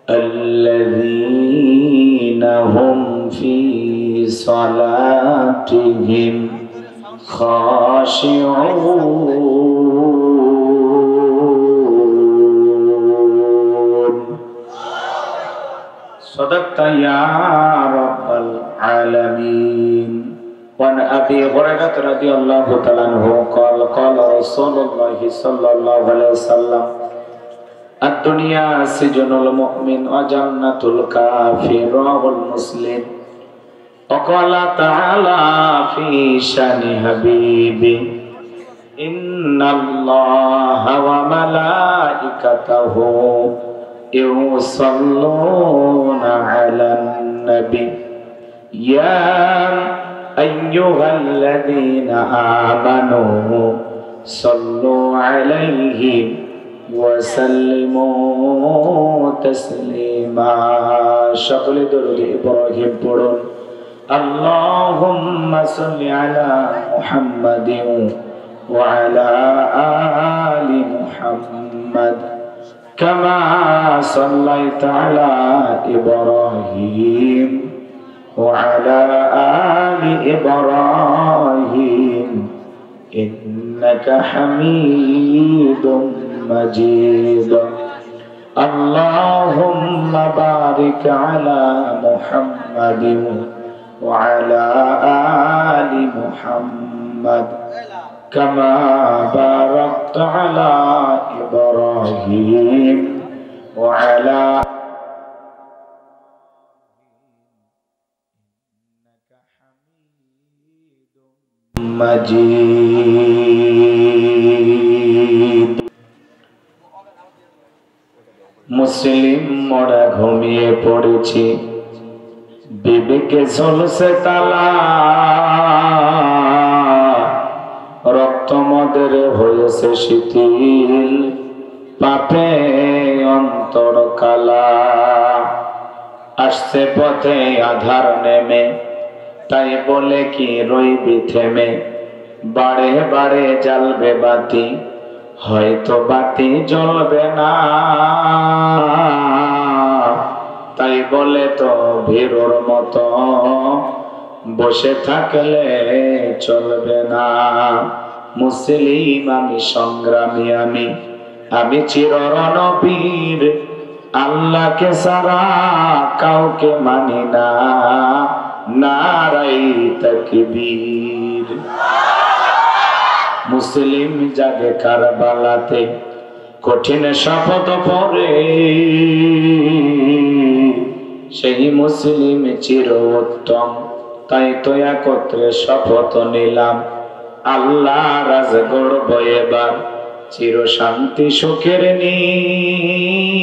الذين هم في صلاتهم خاشعون صدقت يا رب العالمين وعن أبي هريرة رضي الله تعالى عنه قال قال رسول الله صلى الله عليه وسلم الدنيا سجن المؤمن وجنة الكافر والمسلم وقال تعالى في شان حبيبي إن الله وملائكته يصلون على النبي يا أيها الذين آمنوا صلوا عليه وسلموا تسليما شكل درود إبراهيم পড়ুন اللهم صل على محمد وعلى آل محمد كما صليت على إبراهيم وعلى آل إبراهيم إنك حميد مجيد اللهم بارك على محمد وعلى آل محمد كما باركت على إبراهيم وعلى مجيد মুসলিম মোরা ঘুমিয়ে পড়েছি বিবেকে ঝলসে তালা রক্ত মদের হয়েছে শিথিল পাপে অন্তর কালা আসছে পথে আধার নেমে তাই বলে কি রইবি থেমে বাড়ে বাড়ে জ্বালবে বাতি হয়তো বাতি জ্বলবে না তাই বলে তো ভীরুর মতো বসে থাকলে চলবে না মুসলিম আমি সংগ্রামী আমি চিররণবীর আল্লাহকে ছাড়া কাউকে মানি না নারাই তাকবীর মুসলিম জাগে কারবালাতে কঠিন শপথ পরে সেই মুসলিম চির উত্তম তাই তো একত্রে শপথ নিলাম আল্লাহ রাজ গড়ব এবার চির শান্তি সুখের নীর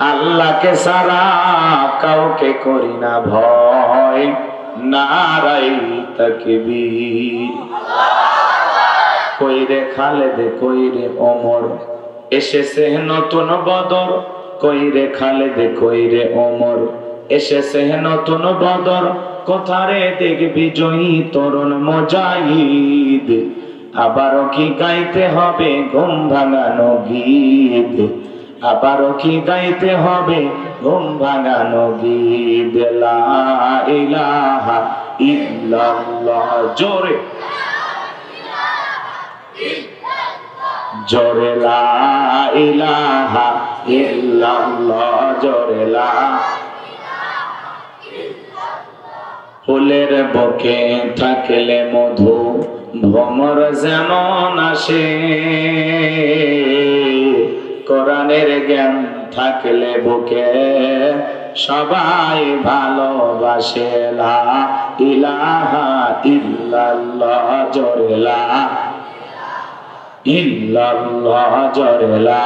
আল্লাহকে ছাড়া কাউকে করি না ভয় নারাই তাকবীর কইরে খালেদ কইরে ওমর এসেছে নতুন বদর কইরে খালেদ কইরে ওমর এসেছে নতুন বদর কোথারে দেখবি জয়ী তরুণ মুজাহিদ আবারও কি গাইতে হবে ঘুম ভাঙানো গীত আবারও কি গাইতে হবে ঘুম ভাঙানো গীত লা ইলাহা ইল্লাল্লাহ জোরে জোরে লা ইলাহা ইল্লাল্লাহ জোরে লা ফুলের বুকে থাকলে মধু ভ্রমর যেমন আসে কোরআনের জ্ঞান থাকলে বুকে সবাই ভালোবাসে লা ইলাহা ইল্লাল্লাহ জোরে লা ইল্লাল্লাহ জোরে লা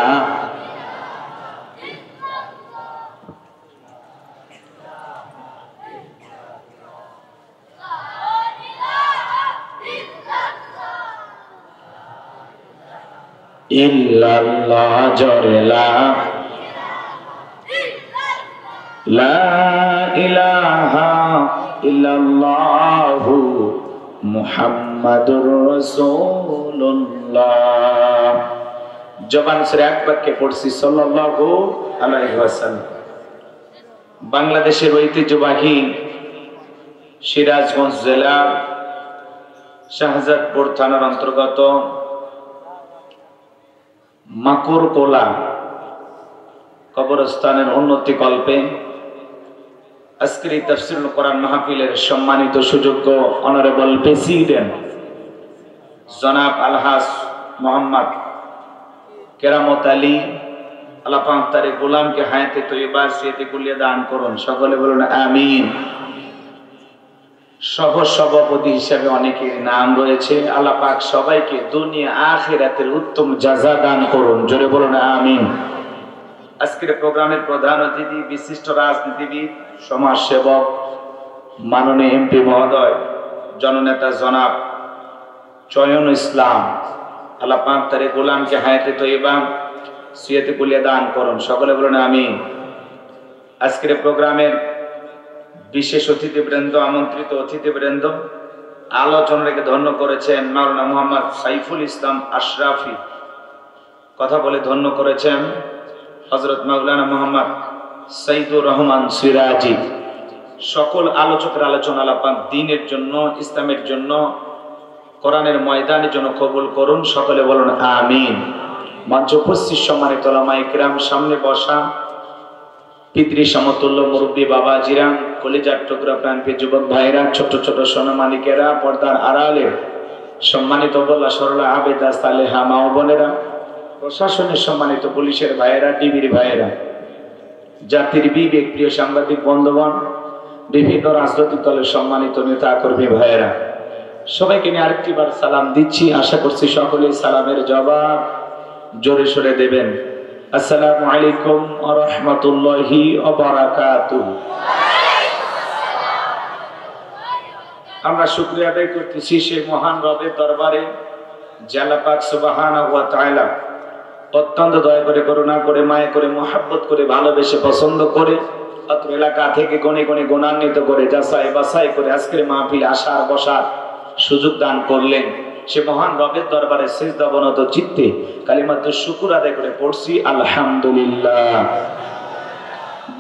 ইল্লাল্লাহ জোরে লা ইলাহা ইল্লাল্লাহু মুহাম্মাদুর রাসূলুল্লাহ। জবান ছেড়ে এক বাক্যে পড়ছি সাল্লাল্লাহু আলাইহি ওয়াসাল্লাম। বাংলাদেশের ঐতিহ্যবাহী সিরাজগঞ্জ জেলা শাহজাদপুর থানার অন্তর্গত মাকুরকোলা কবরস্থানের উন্নতি কল্পে আজকের এই তাফসীরুল কোরআন মাহফিলের সম্মানিত সুযোগ্য অনারেবল প্রেসিডেন্ট জনাব আলহাজ মোহাম্মদ কেরামত আলী আল্লাহ পাক তার গোলামকে হায়াতে তৈয়বা সিয়াতে কুলিয়া দান করুন, সকলে বলুন আমিন। সহ সভাপতি হিসাবে অনেকের নাম রয়েছে, আল্লাহ পাক সবাইকে দুনিয়া আখিরাতের উত্তম জাযা দান করুন, জোরে বলুন আমিন। আজকের প্রোগ্রামের প্রধান অতিথি বিশিষ্ট রাজনীতিবিদ, সমাজসেবক, মাননীয় এমপি মহোদয়, জননেতা জনাব চয়ন ইসলাম, আল্লাহ পাক তার গোলামকে হায়াতে তৈয়বা সিয়াতে কুলিয়া দান করুন, সকলে বলুন আমিন। আজকের প্রোগ্রামের বিশেষ অতিথিবৃন্দ, আমন্ত্রিত অতিথিবৃন্দ, আলোচনাকে ধন্য করেছেন মাওলানা মোহাম্মদ সাইফুল ইসলাম আশরাফি, কথা বলে ধন্য করেছেন হযরত মাওলানা মোহাম্মদ সাইদুর রহমান সিরাজি। সকল আলোচকের আলোচনা আল্লাহ পাক দ্বীনের জন্য, ইসলামের জন্য, কোরআনের ময়দানের জন্য কবুল করুন, সকলে বলুন আমিন। মঞ্চ উপস্থিত সম্মানিত উলামায়ে কিরাম, সামনে বসা পিতৃ সমতুল্য মুরব্বী বাবাজিরা, কলিজার টুকরা প্রাণপ্রিয় যুবক ভাইরা, ছোট ছোট সোনা মালিকেরা, পর্দার আড়ালে সম্মানিত বলা সরলা আবেদা সালেহা মা ও বোনেরা, প্রশাসনের সম্মানিত পুলিশের ভাইয়েরা, ডিবির ভাইয়েরা, জাতির বিবেক প্রিয় সাংবাদিক বন্ধুগণ, বিভিন্ন রাজনৈতিক দলের সম্মানিত নেতা কর্মী ভাইয়েরা, সবাইকে নিয়ে আরেকটি বার সালাম দিচ্ছি। আশা করছি সকলেই সালামের জবাব জোরে সোরে দেবেন। আসসালামু আলাইকুম ওয়া রাহমাতুল্লাহি ওয়া বারাকাতুহু। আমরা শুকরিয়া আদায় করতেছি সেই মহান রবের দরবারে যে আল্লাহ পাক সুবহানাহু ওয়া তাআলা অত্যন্ত দয়া করে, করুণা করে, মায়া করে, মহব্বত করে, ভালোবেসে, পছন্দ করে অত্র এলাকা থেকে গণে গণে গুণান্বিত করে, যাচাই বাছাই করে আজকের মাহফিলে আসার বসার সুযোগ দান করলেন। সে মহান রবের দরবারে সিজদা অবনত চিত্তে কালিমাতুশ শুকর আদায় করে পড়ছি আলহামদুলিল্লাহ।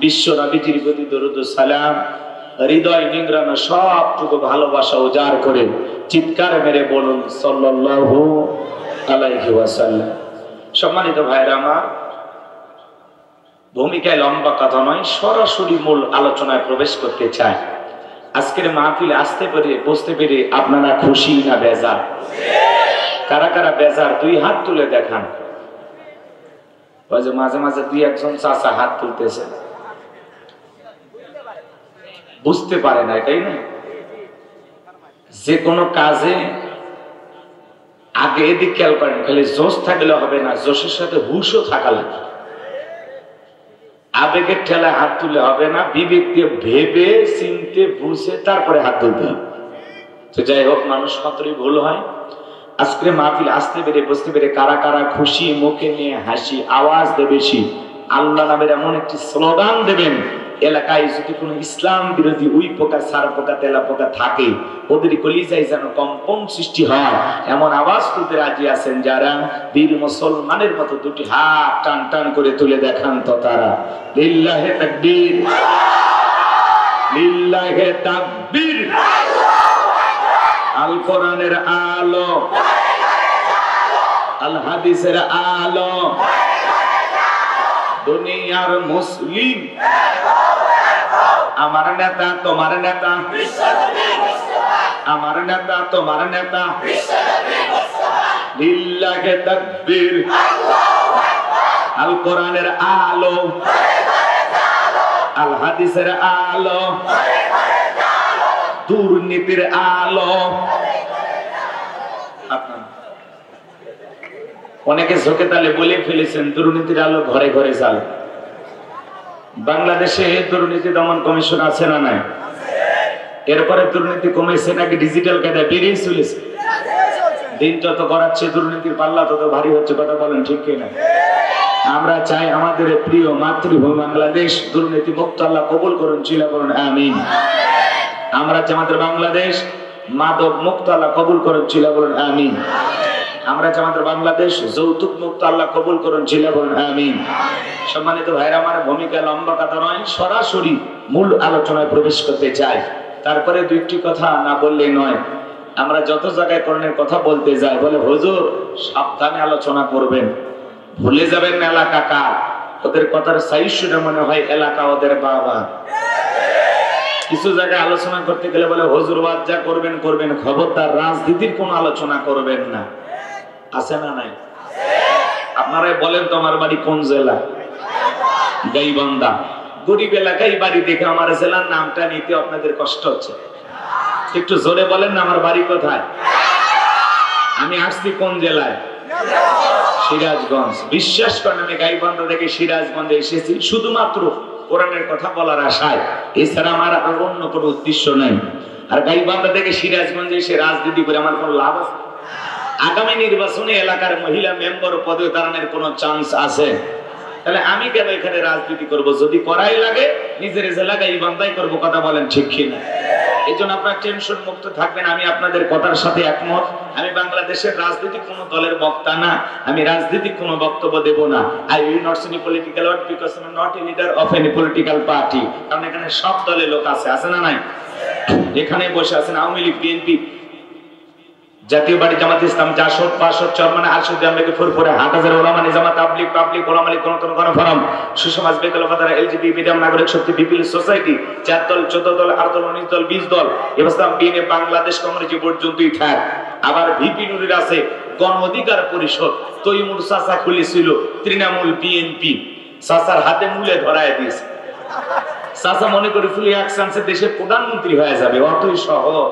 বিশ্ব নবীজির প্রতি দরুদ ও সালাম, হৃদয় নিংড়ানো সবটুকু ভালোবাসা উজাড় করে চিৎকার মেরে বলুন সাল্লাল্লাহু আলাইহি ওয়াসাল্লাম। সম্মানিত ভাইরা আমার, ভূমিকায় লম্বা কথা নয়, সরাসরি মূল আলোচনায় প্রবেশ করতে চাই। আজকের মাহফিলে আসতে পেরে, বসতে পেরে আপনারা খুশি না বেজার? কারা কারা বেজার দুই হাত তুলে দেখান। মাঝে মাঝে দুই একজন চাচা হাত তুলতেছে, বুঝতে পারে না, তাই না? যে কোনো কাজে আগে এদিক খেয়াল করেন, খালি জোশ থাকলে হবে না, জোশের সাথে হুশও থাকা লাগে। আবেগের ঠেলায় হাত তুলে হবে না, বিবেক দিয়ে ভেবে চিনতে বুঝে তারপরে হাত তুলতে হবে। তো যাই হোক, মানুষ মাত্রই ভুল হয়। আজকে মাহফিল আসতে পেরে, বসতে পেরে কারা কারা খুশি, মুখে নিয়ে হাসি, আওয়াজ দেবে বেশি, আল্লাহ নামের এমন একটি স্লোগান দেবেন, এলাকায় যদি কোনো ইসলাম বিরোধী উই পোকা, সার পোকা, তেলা পোকা থাকে, ওদের কলিজায় যেন কম্পন সৃষ্টি হয়, এমন আওয়াজ তুলতে রাজি আছেন যারা? বীর মুসলমানের মতো দুটি হাত টান টান করে তুলে দেখান তো তারা। লিল্লাহে তাকবীর, লিল্লাহে তাকবীর। আল কোরআনের আলো, আল হাদিসের আলো, দুনিয়ার মুসলিম আমার নেতা, তোমার নেতা, আমার নেতা তোমার নেতা লিল্লাহে তাকবীর আল কোরআনের আলো আল হাদিসের আলো দুর্নীতির আলো। অনেকে ঝোঁকে তালে বলে ফেলেছেন দুর্নীতির আলো ঘরে ঘরে জ্বালে। বাংলাদেশে দুর্নীতি দমন কমিশন আছে না নাই? এরপরে দুর্নীতি কমেছে নাকি ডিজিটাল কায়দায় বেরিয়ে চলেছে? দিন যত করাচ্ছে দুর্নীতির পাল্লা তত ভারী হচ্ছে, কথা বলেন ঠিক কিনা? আমরা চাই আমাদের প্রিয় মাতৃভূমি বাংলাদেশ দুর্নীতি মুক্ত আল্লাহ কবুল করুন, চিলা করুন আমিন। আমরা চাই আমাদের বাংলাদেশ মাদক মুক্ত আল্লাহ কবুল করুন, চিলা করুন আমিন। আমরা চাই আমাদের বাংলাদেশ যৌতুক মুক্ত আল্লাহ কবুল করুন, চিলা করুন আমিন। সম্মানিত ভাইরা, আমার ভূমিকা লম্বা কথা নয়, সরাসরি মূল আলোচনায় প্রবেশ করতে চাই। তারপরে দুইটি কথা না বললেই নয়। আমরা যত জায়গায় করণের কথা বলতে যাই বলে হুজুর সাবধানে আলোচনা করবেন, ভুলে যাবেন না এলাকা কার। ওদের কথার সাইশুরে মনে হয় এলাকা ওদের বাবা। কিছু জায়গায় আলোচনা করতে গেলে বলে হুজুর বাদ যা করবেন করবেন, খবরদার রাজনীতির কোনো আলোচনা করবেন না। আছে না নাই? আপনারাই বলেন তো আমার বাড়ি কোন জেলা? গাইবান্ধা। গরিব এলাকায় বাড়ি দেখে আমার জেলার নামটা নিতে আপনাদের কষ্ট হচ্ছে। একটু জোরে বলেন না আমার বাড়ি কোথায়? আমি আসছি কোন জেলায়? সিরাজগঞ্জ। বিশ্বাস করেন আমি গাইবান্ধা থেকে সিরাজগঞ্জে এসেছি শুধুমাত্র কোরআনের কথা বলার আশায়, এছাড়া আমার আর অন্য কোনো উদ্দেশ্য নাই। আর গাইবান্ধা থেকে সিরাজগঞ্জে এসে রাজনীতি করে আমার কোনো লাভ আছে? আগামী নির্বাচনে এলাকার মহিলা মেম্বার পদে দাঁড়ানোর কোনো চান্স আছে? তাহলে আমি কেন এখানে রাজনীতি করব? যদি করাই লাগে নিজের জেলা গাইবান্ধাই করবো, কথা বলেন ঠিক কিনা? এই জন্য আপনার টেনশন মুক্ত থাকবেন। আমি আপনাদের কথার সাথে একমত। আমি বাংলাদেশের রাজনৈতিক কোন দলের বক্তা না, আমি রাজনৈতিক কোনো বক্তব্য দেব না। I will not say any political word because I am not a leader of any political party. কারণ এখানে সব দলের লোক আছে, আছে না নাই? এখানে বসে আছেন আওয়ামী লীগ, বিএনপি, জাতীয় বাড়ি, জামাত ইসলাম, জাসদ, বাসদ, চরমানে, আরশুদ, আমলিকে, ফুরফুরে, হাটহাজার, ওলামা, নিজামাত, তাবলীগ, পাবলিক, ওলামা লীগ, গণতন্ত্র, গণফোরাম, সুসমাজ, বেদল, ফাদারা, এলজিবি, মিডিয়াম, নাগরিক শক্তি, পিপলস সোসাইটি, 4 দল, 14 দল, 8 দল, 19 দল, 20 দল, ইসলাম, বিএনপি, বাংলাদেশ কংগ্রেস যে পর্যন্তই থাক। আবার ভিপি নুরির আছে গণ অধিকার পরিষদ, তৈমুর চাচা খুলেছিল তৃণমূল বিএনপি, চাচার হাতে মূলে ধরায় দিয়েছে। চাচা মনে করে ফুলি এক চান্সে দেশের প্রধানমন্ত্রী হয়ে যাবে, অতই সহজ।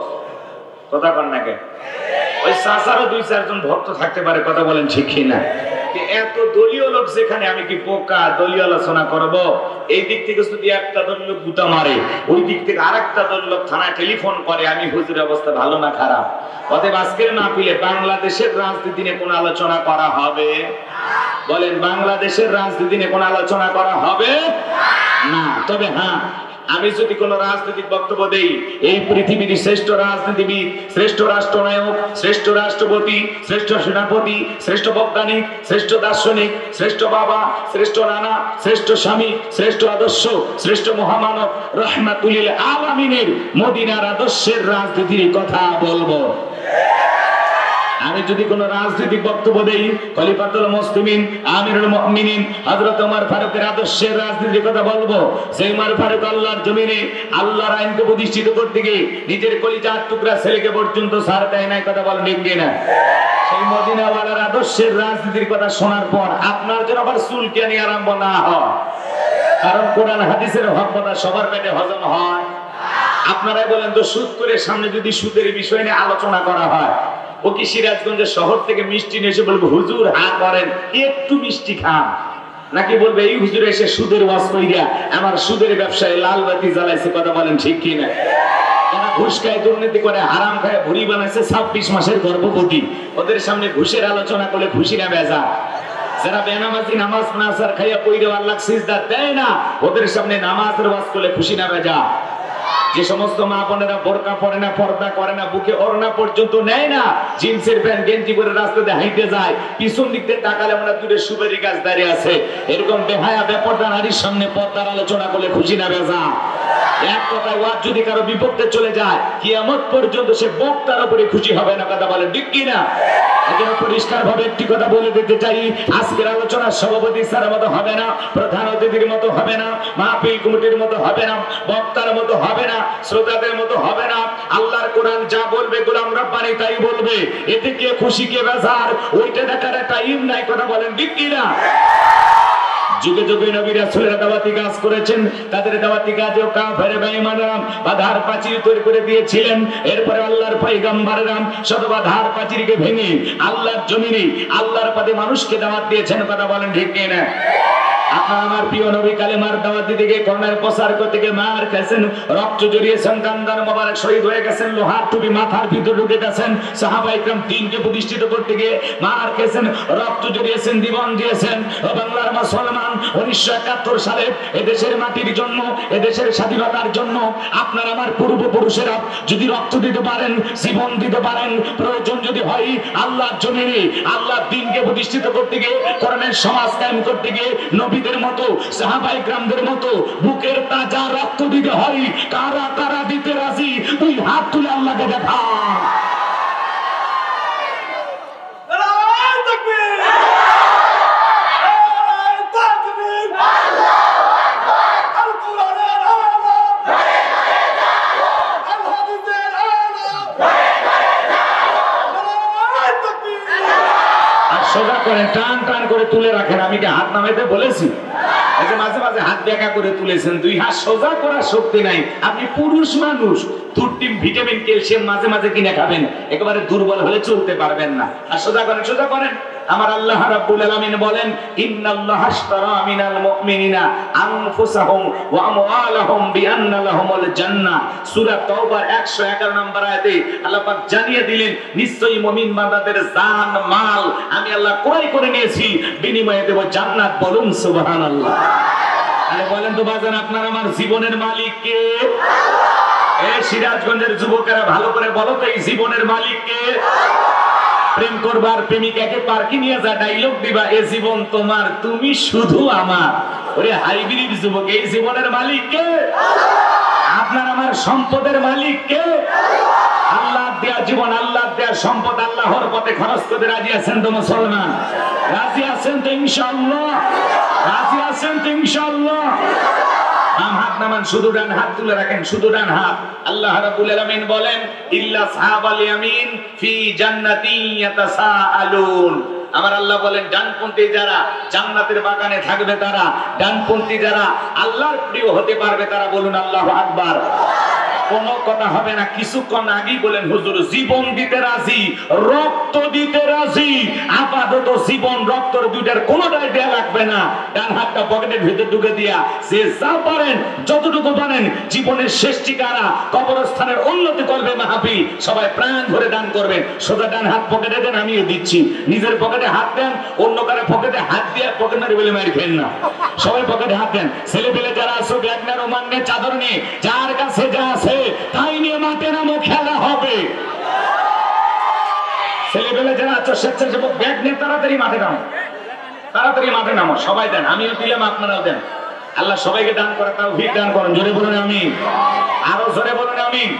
কথা কন না কেন? ওই চাচারও 2-4 জন ভক্ত থাকতে পারে, কথা বলেন ঠিক কিনা? এত দলীয় লোক যেখানে আমি কি পোকা দলীয় আলোচনা করব? এই দিক থেকে যদি একটা দল লোক গুতা মারে, ওই দিক থেকে আরেকটা দল লোক থানায় টেলিফোন করে, আমি হুজুরের অবস্থা ভালো না খারাপ? অতএব আজকের না পিলে বাংলাদেশের রাজনীতি নিয়ে কোন আলোচনা করা হবে? বলেন, বাংলাদেশের রাজনীতি নিয়ে কোন আলোচনা করা হবে না। তবে হ্যাঁ, আমি যদি কোন রাজনৈতিক বক্তব্য দেই, এই পৃথিবীর শ্রেষ্ঠ রাজনীতিবিদ, শ্রেষ্ঠ রাষ্ট্রনায়ক, শ্রেষ্ঠ রাষ্ট্রপতি, শ্রেষ্ঠ সেনাপতি, শ্রেষ্ঠ বৈজ্ঞানিক, শ্রেষ্ঠ দার্শনিক, শ্রেষ্ঠ বাবা, শ্রেষ্ঠ নানা, শ্রেষ্ঠ স্বামী, শ্রেষ্ঠ আদর্শ, শ্রেষ্ঠ মহামানব রাহমাতুল লিল আলামিনের মদিনার আদর্শের রাজনীতির কথা বলবো। আমি যদি কোন রাজনৈতিক বক্তব্য দেই, খলিফাতুল মুসলিমিন, আমিরুল মুমিনিন হযরত ওমর ফারুকের আদর্শের রাজনীতির কথা বলবো। সেই ওমর ফারুক আল্লাহর জমিনে আল্লাহর আইনকে প্রতিষ্ঠিত করতে গিয়ে নিজের কলিজার টুকরা ছেলেকে পর্যন্ত ছাড় দেয় নাই, কথা বলেন ঠিক কিনা? সেই মদিনাওয়ালার আদর্শের রাজনীতির কথা শোনার পর আপনার যেন আবার চুলকানি আরম্ভ না হয়। কারণ কোরআন হাদিসের হক কথা সবার পেটে হজম হয়। আপনারাই বলেন তো, সুদ করে সামনে যদি সুদের বিষয় নিয়ে আলোচনা করা হয়, ও কি সিরাজগঞ্জের শহর থেকে মিষ্টি নিয়ে এসে বলবে হুজুর হা করেন একটু মিষ্টি খান, নাকি বলবে এই হুজুর এসে সুদের ওয়াজ কইরা আমার সুদের ব্যবসায় লাল বাতি জ্বালাইছে, কথা বলেন ঠিক কিনা? যারা ঘুষ খায়, দুর্নীতি করে, হারাম খায়, ভুড়ি বানাইছে 26 মাসের গর্ভবতী, ওদের সামনে ঘুষের আলোচনা করলে খুশি না বেজা? যারা বেনামাজি নামাজ নাসার খাইয়া পইরে আল্লাহ সিজদা দেয় না, ওদের সামনে নামাজের ওয়াজ করলে খুশি না বেজা? যে সমস্ত মা বোনেরা বোরকা পরে না, পর্দা করে না, বুকে ওড়না পর্যন্ত নেয় না, জিন্সের প্যান্ট গেঞ্জি পরে রাস্তাতে হাঁটতে যায়, পিছন দিক থেকে তাকালে মনে দূরে সুপারি গাছ দাঁড়িয়ে আছে, এরকম বেহায়া বেপর্দা নারীর সামনে পর্দার আলোচনা করলে খুশি না বেজা? এক কথায় ওয়াজ যদি কারো বিপক্ষে চলে যায় কিয়ামত পর্যন্ত সে বক্তার উপরে খুশি হবে না। কথা বলে ঠিক কি না? এখানে পরিষ্কার ভাবে একটি কথা বলে দিতে চাই, আজকের আলোচনা সভাপতি স্যারের মতো হবে না, প্রধান অতিথির মতো হবে না, মাহফিল কমিটির মতো হবে না, বক্তার মতো হবে না, শ্রোতাদের মতো হবে না। আল্লাহর কোরআন যা বলবে গোলাম রব্বানি তাই বলবে। এতে কে খুশি কে বেজার ওইটা দেখার টাইম নাই। কথা বলেন ঠিক কি না? যুগে যুগে নবী রাসূলেরা দাওয়াতি কাজ করেছেন, তাদের দাওয়াতি কাজেও কাফের বেঈমানরা বাধার প্রাচীর তৈরি করে দিয়েছিলেন। এরপরে আল্লাহর পয়গম্বরেরা শত বাধার প্রাচীরকে ভেঙে আল্লাহর জমিনে আল্লাহর পথে মানুষকে দাওয়াত দিয়েছেন। কথা বলেন ঠিক কি না? আপনার আমার প্রিয় নবী কালেমার দাওয়াত দিতে গিয়ে করোনার প্রসার করতে গিয়ে মার খেয়েছেন, রক্ত জড়িয়েছেন, কান্দার মোবারক শহীদ হয়ে গেছেন, লোহার টুপি মাথার ভিতরে ঢুকে গেছেন। সাহাবা ইকরাম দ্বীনকে প্রতিষ্ঠিত করতে গিয়ে মার খেয়েছেন, রক্ত জড়িয়েছেন, জীবন দিয়েছেন। ও বাংলার মুসলমান, 1971 সালে এদেশের মাটির জন্য, এদেশের স্বাধীনতার জন্য আপনার আমার পূর্বপুরুষেরা যদি রক্ত দিতে পারেন, জীবন দিতে পারেন, প্রয়োজন যদি হয় আল্লাহর জমিনে আল্লাহর দ্বীনকে প্রতিষ্ঠিত করতে গিয়ে, কোরআনের সমাজ কায়েম করতে গিয়ে নবীদের মতো সাহাবায়ে কেরামদের মতো বুকের তাজা রক্ত দিতে হয়, কারা কারা দিতে রাজি? তুই হাত তুলে আল্লাহকে দেখা। সোজা করে টান টান করে তুলে রাখেন। আমি কি হাত নামাইতে বলেছি? মাঝে মাঝে হাত দেখা করে তুলেছেন। দুই হাত সোজা করার শক্তি নাই। আপনি পুরুষ মানুষ, দুটিম ভিটামিন ক্যালসিয়াম মাঝে মাঝে কিনে খাবেন, একেবারে দুর্বল হলে চলতে পারবেন না। আর সোজা করেন, সোজা করেন। আমার আল্লাহ রাব্বুল আলামিন বলেন, ইন্নাল্লাহা আশতারা মিনাল মুমিনিনা আনফুসাহুম ওয়া আমওয়ালাহুম বিআন্না লাহুমুল জান্নাহ। সূরা তাওবার 111 নম্বর আয়াতে আল্লাহ পাক জানিয়ে দিলেন, নিশ্চয়ই মুমিন বান্দাদের জান মাল আমি আল্লাহ ক্রয় করে নিয়েছি, বিনিময়ে দেব জান্নাত। বলুন সুবহানাল্লাহ। আরে বলেন তো বাজান, আপনার আমার জীবনের মালিক কে? এই সিরাজগঞ্জের যুবকেরা ভালো করে বলো তো, এই জীবনের মালিক কে? প্রেম করবার প্রেমিকাকে পার্কে নিয়ে যা ডায়লগ দিবা, এ জীবন তোমার, তুমি শুধু আমার। ওরে হাইব্রিড যুবক, এই জীবনের মালিক কে? আপনার আমার সম্পদের মালিক কে? আল্লাহ দেয়া জীবন, আল্লাহ দেয়া সম্পদ আল্লাহর পথে খরচ করতে রাজি আছেন তো মুসলমান? রাজি আছেন তো ইনশাআল্লাহ? রাজি আছেন তো ইনশাআল্লাহ? বাম হাত নামান, শুধু ডান হাত তুলে রাখেন, শুধু ডান হাত। আল্লাহ রাব্বুল আলামিন বলেন, ইল্লা সাহাবাল ইয়ামিন ফি জান্নাতিন ইয়াতাসাআলুন। আমার আল্লাহ বলেন, ডানপন্থী যারা জান্নাতের বাগানে থাকবে তারা, ডানপন্থী যারা আল্লাহর প্রিয় হতে পারবে তারা। বলুন আল্লাহু আকবার। কোনো কথা হবে না। কিছুক্ষণ আগেই বলেন, হুজুর জীবন দিতে রাজি, রক্ত দিতে রাজি। আপাতত জীবন রক্তর দুইটার কোনোটাই দেয়া লাগবে না। ডান হাতটা পকেটের ভিতর ঢুকে দিয়া যে যা পারেন, যতটুকু পারেন, জীবনের শেষ ঠিকানা কবরস্থানের উন্নতি করবে মাহফিল। সবাই প্রাণ ভরে দান করবেন। সোজা ডান হাত পকেটে দেন, আমিও দিচ্ছি। নিজের পকেটে হাত দেন, অন্য কারো পকেটে হাত দিয়ে পকেট মারি বলে মারি খেন না। সবাই পকেটে হাত দেন। ছেলে পেলে যারা আছো, ব্যাগ না, রোমান নিয়ে, চাদর নিয়ে, যার কাছে যা আছে তাই নিয়ে মাঠে নামো, খেলা হবে। ছেলেবেলে যারা আছো স্বেচ্ছাসেবক, ব্যাগ নিয়ে তাড়াতাড়ি মাঠে নামো, তাড়াতাড়ি মাঠে নামো। সবাই দেন, আমিও দিলাম, আপনারাও দেন। আল্লাহ সবাইকে দান করে তাওফিক দান করেন। জোরে বলুন আমিন। আরো জোরে বলুন আমিন।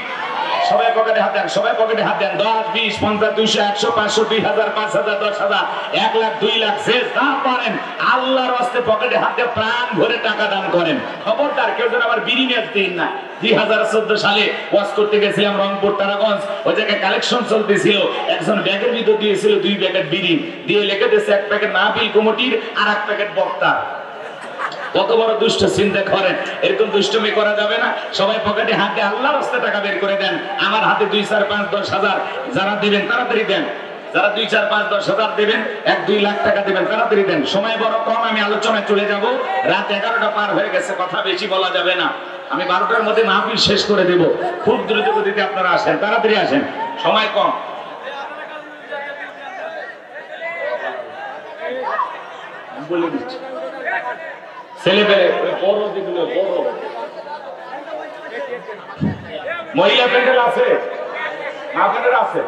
সবাই পকেটে হাত দেন, সবাই পকেটে হাত দেন। 10, 20, 50, 200, 100, 500, 2000, 5000, 10,000, 1 লাখ, 2 লাখ, যে যা পারেন আল্লাহর রাস্তায় পকেটে হাত দিয়ে প্রাণ ভরে টাকা দান করেন। খবরদার কেউ যেন আবার বিড়ি নিয়ে দিন না। 2014 সালে ওয়াজ করতে গেছিলাম রংপুর তারাগঞ্জ, ওই জায়গায় কালেকশন চলতেছিল। একজন ব্যাগের ভিতর দিয়েছিল 2 প্যাকেট বিড়ি, দিয়ে লিখে দিয়েছে 1 প্যাকেট মাহফিল কমিটির আর 1 প্যাকেট বক্তা। কত বড় দুষ্ট চিন্তা করেন। এরকম দুষ্টমি করা যাবে না। সবাই পকেটে হাতে আল্লাহর রাস্তায় টাকা বের করে দেন। আমার হাতে 2, 4, 5, 10,000 যারা দিবেন তাড়াতাড়ি দেন। যারা 2, 4, 5, 10,000 দিবেন, 1, 2 লাখ টাকা দিবেন, তাড়াতাড়ি দেন। সময় বড় কম, আমি আলোচনায় চলে যাব। রাত 11টা পার হয়ে গেছে, কথা বেশি বলা যাবে না। আমি 12টার মধ্যে মাহফিল শেষ করে দেব। খুব দ্রুত গতিতে আপনারা আসেন, তাড়াতাড়ি আসেন, সময় কম। বলে দিচ্ছি ছেলে পেলে বড় যেগুলো বড় মহিলা প্যান্ডেল আছে, মা প্যান্ডেল আছে।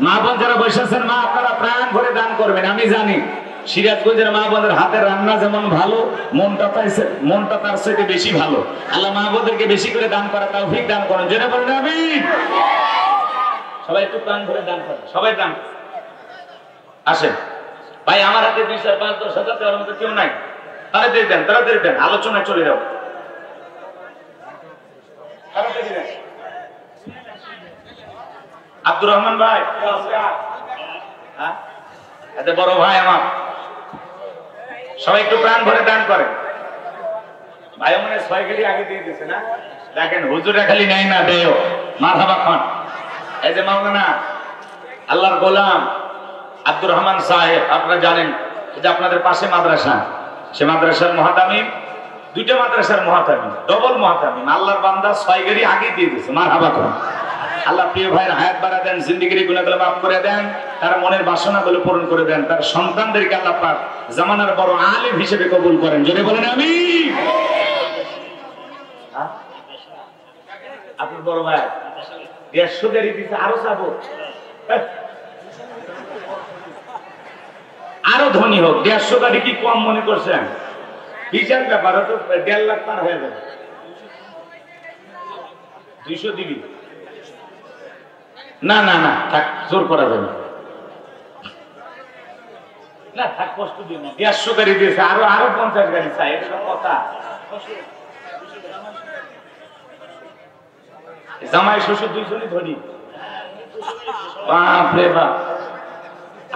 মা বোন যারা বসে আছেন, মা আপনারা প্রাণ ভরে দান করবেন। আমি জানি সিরাজগঞ্জের মা বোনের হাতের রান্না যেমন ভালো, মনটা তার চাইতে বেশি ভালো। আল্লাহ মা বোনদেরকে বেশি করে দান করা তৌফিক দান করেন, জেনে বলেন আমিন। সবাই একটু প্রাণ ভরে দান করেন, সবাই দান আসেন। ভাই আমার হাতে 2, 4, 5, 10 হাজার দেওয়ার মতো কেউ নাই, তাড়াতাড়ি দেন, তাড়াতাড়ি দেন, আলোচনায় চলে যাও। আব্দুর রহমান ভাই, এত বড় ভাই আমার, সবাই একটু প্রাণ ভরে দান করে। ভাই মনে 6 কেজি আগে দিয়ে দিচ্ছে না, দেখেন হুজুরা খালি নেই না দেও, মারহাবা খান। এই যে মাওলানা আল্লাহর গোলাম আব্দুর রহমান সাহেব, আপনারা জানেন যে আপনাদের পাশে মাদ্রাসা, সে মাদ্রাসার মুহাতামিম, 2টা মাদ্রাসার মুহাতামিম, ডবল মুহাতামিম, আল্লাহর বান্দা 6 কেজি আগে দিয়ে দিচ্ছে, মারহাবা খান। আল্লাহ প্রিয় ভাইয়ের হায়াত বাড়া দেন, জিন্দেগির গুনাহগুলো মাফ করে দেন, তার মনের বাসনাগুলো পূরণ করে দেন, তার সন্তানদেরকে আল্লাহ পাক জামানার বড় আলেম হিসেবে কবুল করেন, জোরে বলেন আমিন। আপনার বড় ভাই 150 গাড়ি দিচ্ছে, আরো যাবো, আরো ধনী হোক। 150 গাড়ি কি কম মনে করছেন? বিশাল ব্যাপার, তো 1.5 লাখ পার হয়ে যাবে। 200 দিবি না, না না থাক, জোর করা যাবে না, থাক, কষ্ট দিও না। 150 গাড়ি দিয়েছে, আরো 50 গাড়ি চাই, এটা কথা। জামাই শ্বশুর 2 জনই ধনী, বাপ রে বাপ।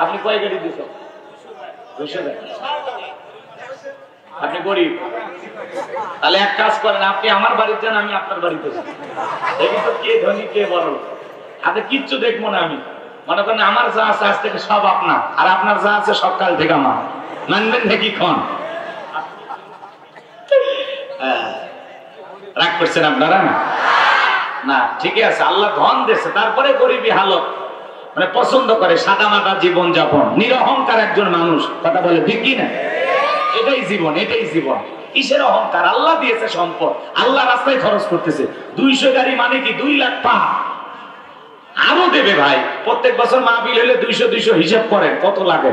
আপনি কয় গাড়ি দিয়েছেন? 200 গাড়ি। আপনি গরিব, তাহলে এক কাজ করেন, আপনি আমার বাড়িতে যান, আমি আপনার বাড়িতে যাই, দেখি তো কে ধনী কে বড়। আচ্ছা কিচ্ছু দেখবো না আমি, মনে করেন আমার যা আছে আজ থেকে সব আপনার, আর আপনার যা আছে সকাল থেকে আমার, মানবেন নাকি? ক্ষণ রাগ করছেন আপনারা? না ঠিকই আছে, আল্লাহ ধন দিয়েছে, তারপরে গরিবী হালত, মানে পছন্দ করে সাদা মাটা জীবন যাপন, নিরহংকার একজন মানুষ, কথা বলে ঠিক কি না? এটাই জীবন, এটাই জীবন। কিসের অহংকার? আল্লাহ দিয়েছে সম্পদ, আল্লাহ রাস্তায় খরচ করতেছে। 200 গাড়ি মানে কি 2 লাখ পা আরো দেবে ভাই। প্রত্যেক বছর মাহফিল হলে 200 হিসাব করেন কত লাগে।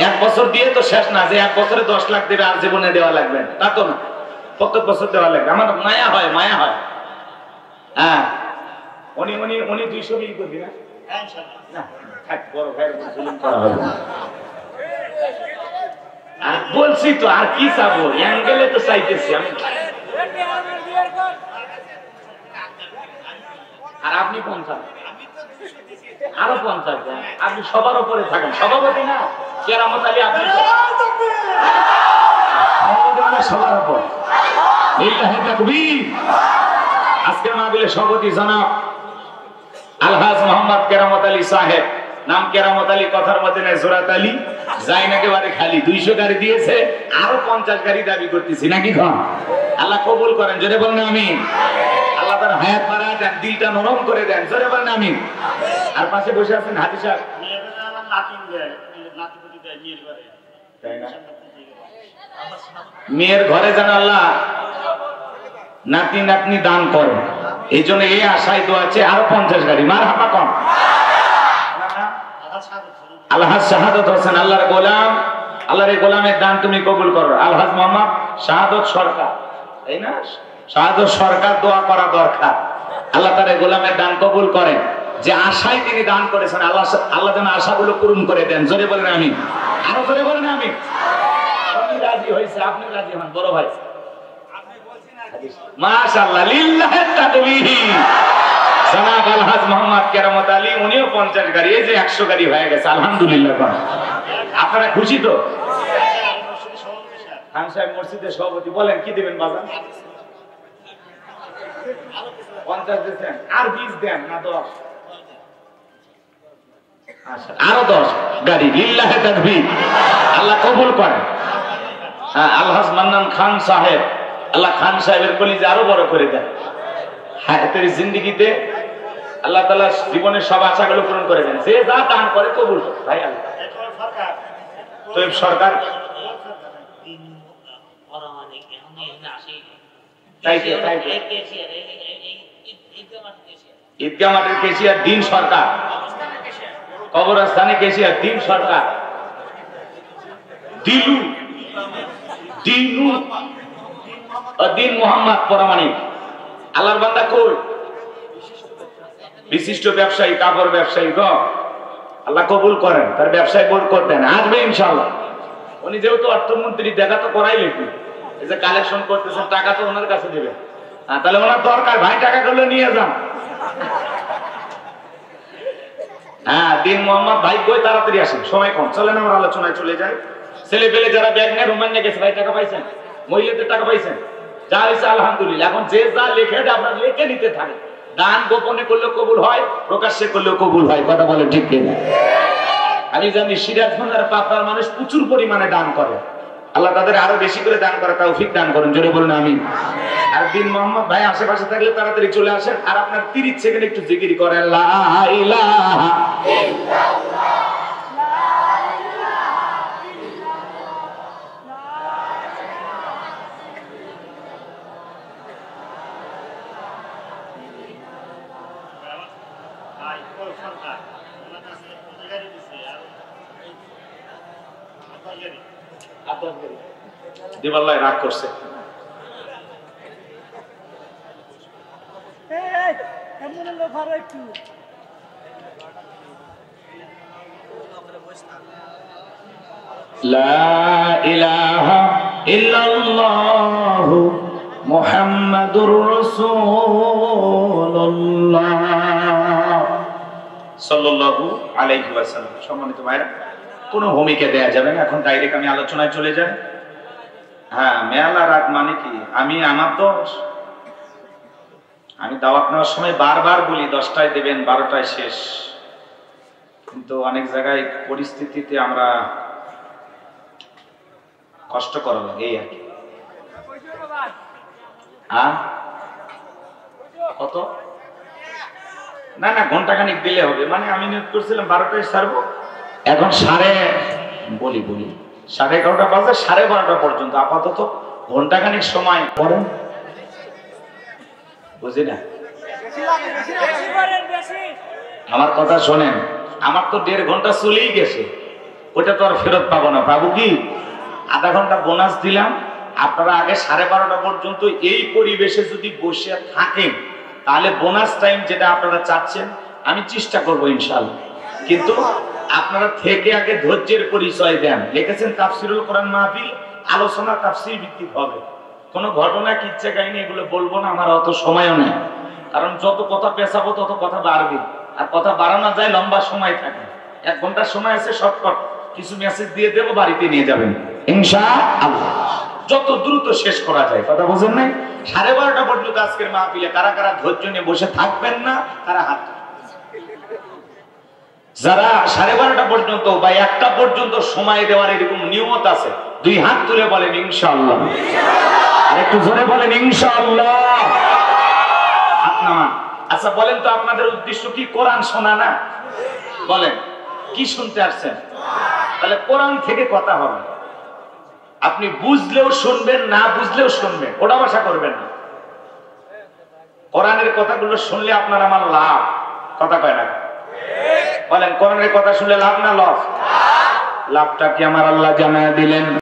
1 বছর দিয়ে তো শেষ না, যে 1 বছরে 10 লাখ দেবে আর জীবনে দেওয়া লাগবে তা তো না, প্রত্যেক বছর দেওয়া লাগবে। আমার মায়া হয়, মায়া হয়। হ্যাঁ, উনি 200 বিল করবি না? না থাক, বড় ভাইয়ের উপর জুলুম করা হবে না। আর বলছি তো, আর কি চাবো, অ্যাঙ্গেলে তো চাইতেছি আমি। আর আপনি 50, আরো 50 দেন, আপনি সবার উপরে থাকেন, সভাপতি না কেরামত আলী, আপনি সবার উপর। আজকের মাহফিলের সভাপতি জনাব আলহাজ মোহাম্মদ কেরামত আলী সাহেব, নাম কেরামত আলী, কথার মধ্যে নেই জোরাত আলী, যাই না একেবারে খালি। 200 গাড়ি দিয়েছে, আরো 50 গাড়ি দাবি করতেছি নাকি? খান আল্লাহ কবুল করেন, জোরে বলেন আমিন। আল্লাহ তার হায়াত বাড়া দেন, দিলটা নরম করে দেন, জোরে বলেন আমিন। আর পাশে বসে আছেন হাজি সাহেব, মেয়ের ঘরে যেন আল্লাহ নাতি নাতনি দান করে, এই জন্য এই আশায় দোয়া আছে, আরো 50 গাড়ি। মারহাবা কম। আলহাজ শাহাদত হোসেন, আল্লাহর গোলাম, আল্লাহর এই গোলামের দান তুমি কবুল করো। আলহাজ মোহাম্মদ শাহাদত সরকার, তাই না? শাহাদত সরকার, দোয়া করা দরকার, আল্লাহ তার এই গোলামের দান কবুল করেন। যে আশায় তিনি দান করেছেন, আল্লাহ যেন আশাগুলো পূরণ করে দেন, জোরে বলেন আমিন। আরো জোরে বলেন আমিন। আপনি রাজি হয়েছে, আপনি রাজি হন বড় ভাই, মাশাআল্লাহ, লিল্লাহি তাকবীর। জনাব আলহাজ মোহাম্মদ কেরামত আলী, উনিও 50 গাড়ি, এই যে 100 গাড়ি হয়ে গেছে, আলহামদুলিল্লাহ। আপনারা খুশি তো? খান সাহেব মসজিদের সভাপতি, বলেন কি দিবেন বাজার? 50 দিচ্ছেন, আর 20 দেন না 10? আরো 10 গাড়ি, লিল্লাহি তাকবীর। আল্লাহ কবুল করেন। হ্যাঁ, আলহাজ মান্নান খান সাহেব, আল্লাহ খান সাহেবের কলিজা আরো বড় করে দেন। হায়াতের জিন্দেগিতে আল্লাহ তাআলা জীবনের সব আশাগুলো পূরণ করে দেন। যে যা দান করে কবুল ভাই। আল্লাহ তো সরকার ঈদগাহ মাঠের কেশিয়ার দিন সরকার, কবরস্থানে কেশিয়ার দিন সরকার, দিলু দিনু দিন মোহাম্মদ পরামানিক আল্লাহর বান্দা কই বিশিষ্ট ব্যবসায়ী কাপড় ব্যবসায়ী গো আল্লাহ কবুল করেন তার ব্যবসায় বরকত দেন আসবে ইনশাআল্লাহ উনি যেহেতু অর্থমন্ত্রী দেখা তো করাই লিখি এই যে কালেকশন করতেছেন টাকা তো ওনার কাছে দেবে তাহলে ওনার দরকার ভাই টাকা গুলো নিয়ে যান হ্যাঁ দিন মোহাম্মদ ভাই কই তাড়াতাড়ি আসেন সময় কম চলেন আমরা আলোচনায় চলে যাই ছেলে পেলে যারা ব্যাগ নিয়ে রোমান নিয়ে গেছে ভাই টাকা পাইছেন মহিলাদের টাকা পাইছেন যা হয়েছে আলহামদুলিল্লাহ এখন যে যা লিখে আপনার লিখে নিতে থাকে দান গোপনে করলেও কবুল হয় প্রকাশ্যে করলেও কবুল হয় কথা বলে ঠিক কিনা আমি জানি সিরাজগঞ্জ আর পাবনার মানুষ প্রচুর পরিমাণে দান করে আল্লাহ তাদের আরো বেশি করে দান করে তৌফিক দান করেন জোরে বলুন আমিন আর দিন মোহাম্মদ ভাই আশেপাশে থাকলে তাড়াতাড়ি চলে আসেন আর আপনার 30 সেকেন্ড একটু জিকির করেন লা ইলাহা ইল্লাল্লাহ দেবাল্লাহ রাগ করছে লা ইলাহা ইল্লাল্লাহু মুহাম্মাদুর রাসূলুল্লাহ সাল্লাল্লাহু আলাইহি ওয়াসাল্লাম সম্মানিত ভাইরা কোনো ভূমিকা দেয়া যাবে না এখন ডাইরেক্ট আমি আলোচনায় চলে যাই হ্যাঁ মেলা রাত মানে কি আমি আমার দোষ আমি দাওয়াত নেওয়ার সময় বারবার বলি 10টায় দেবেন 12টায় শেষ কিন্তু অনেক জায়গায় পরিস্থিতিতে আমরা কষ্ট করা লাগে এই আর কি কত না না ঘন্টাখানিক দিলে হবে মানে আমি নিয়োগ করছিলাম 12টায় ছাড়বো এখন বলি 11:30 বাজে 12:30 পর্যন্ত আপাতত ঘন্টাখানিক সময় পড়েন বুঝি না আমার কথা শোনেন আমার তো 1.5 ঘন্টা চলেই গেছে ওটা তো আর ফেরত পাবো না পাবো কি আধা ঘন্টা বোনাস দিলাম আপনারা আগে 12:30 পর্যন্ত এই পরিবেশে যদি বসে থাকেন তাহলে বোনাস টাইম যেটা আপনারা চাচ্ছেন আমি চেষ্টা করবো ইনশাআল্লাহ কিন্তু আপনারা থেকে আগে ধৈর্যের পরিচয় দেন লিখেছেন তাফসিরুল কোরআন মাহফিল আলোচনা তাফসীর ভিত্তিক হবে কোনো ঘটনা কিচ্ছা কাহিনী এগুলো বলবো না আমার অত সময়ও নেই কারণ যত কথা পেছাবো তত কথা বাড়বে আর কথা বাড়ানো যায় লম্বা সময় থাকে 1 ঘন্টার সময় আছে শর্টকাট কিছু মেসেজ দিয়ে দেবো বাড়িতে নিয়ে যাবেন ইনশাআল্লাহ যত দ্রুত শেষ করা যায় কথা বুঝেন নাই 12:30 পর্যন্ত আজকের মাহফিলে কারা কারা ধৈর্য নিয়ে বসে থাকবেন না তারা হাত যারা 12:30 পর্যন্ত বা 1টা পর্যন্ত সময় দেওয়ার এরকম নিয়ত আছে 2 হাত তুলে বলেন ইনশাআল্লাহ আর একটু জোরে বলেন ইনশাআল্লাহ আচ্ছা বলেন তো আপনাদের উদ্দেশ্য কি কোরআন শোনা না বলেন কি শুনতে আসছেন তাহলে কোরআন থেকে কথা হবে আপনি বুঝলেও শুনবেন না বুঝলেও শুনবেন ওটা ভাষা করবেন না কোরআনের কথাগুলো শুনলে আপনার আমার লাভ কথা কয় না বলেন কোরআনের কথা শুনলে লাভ না লস লাভটা কি আমার আল্লাহ জানায় দিলেন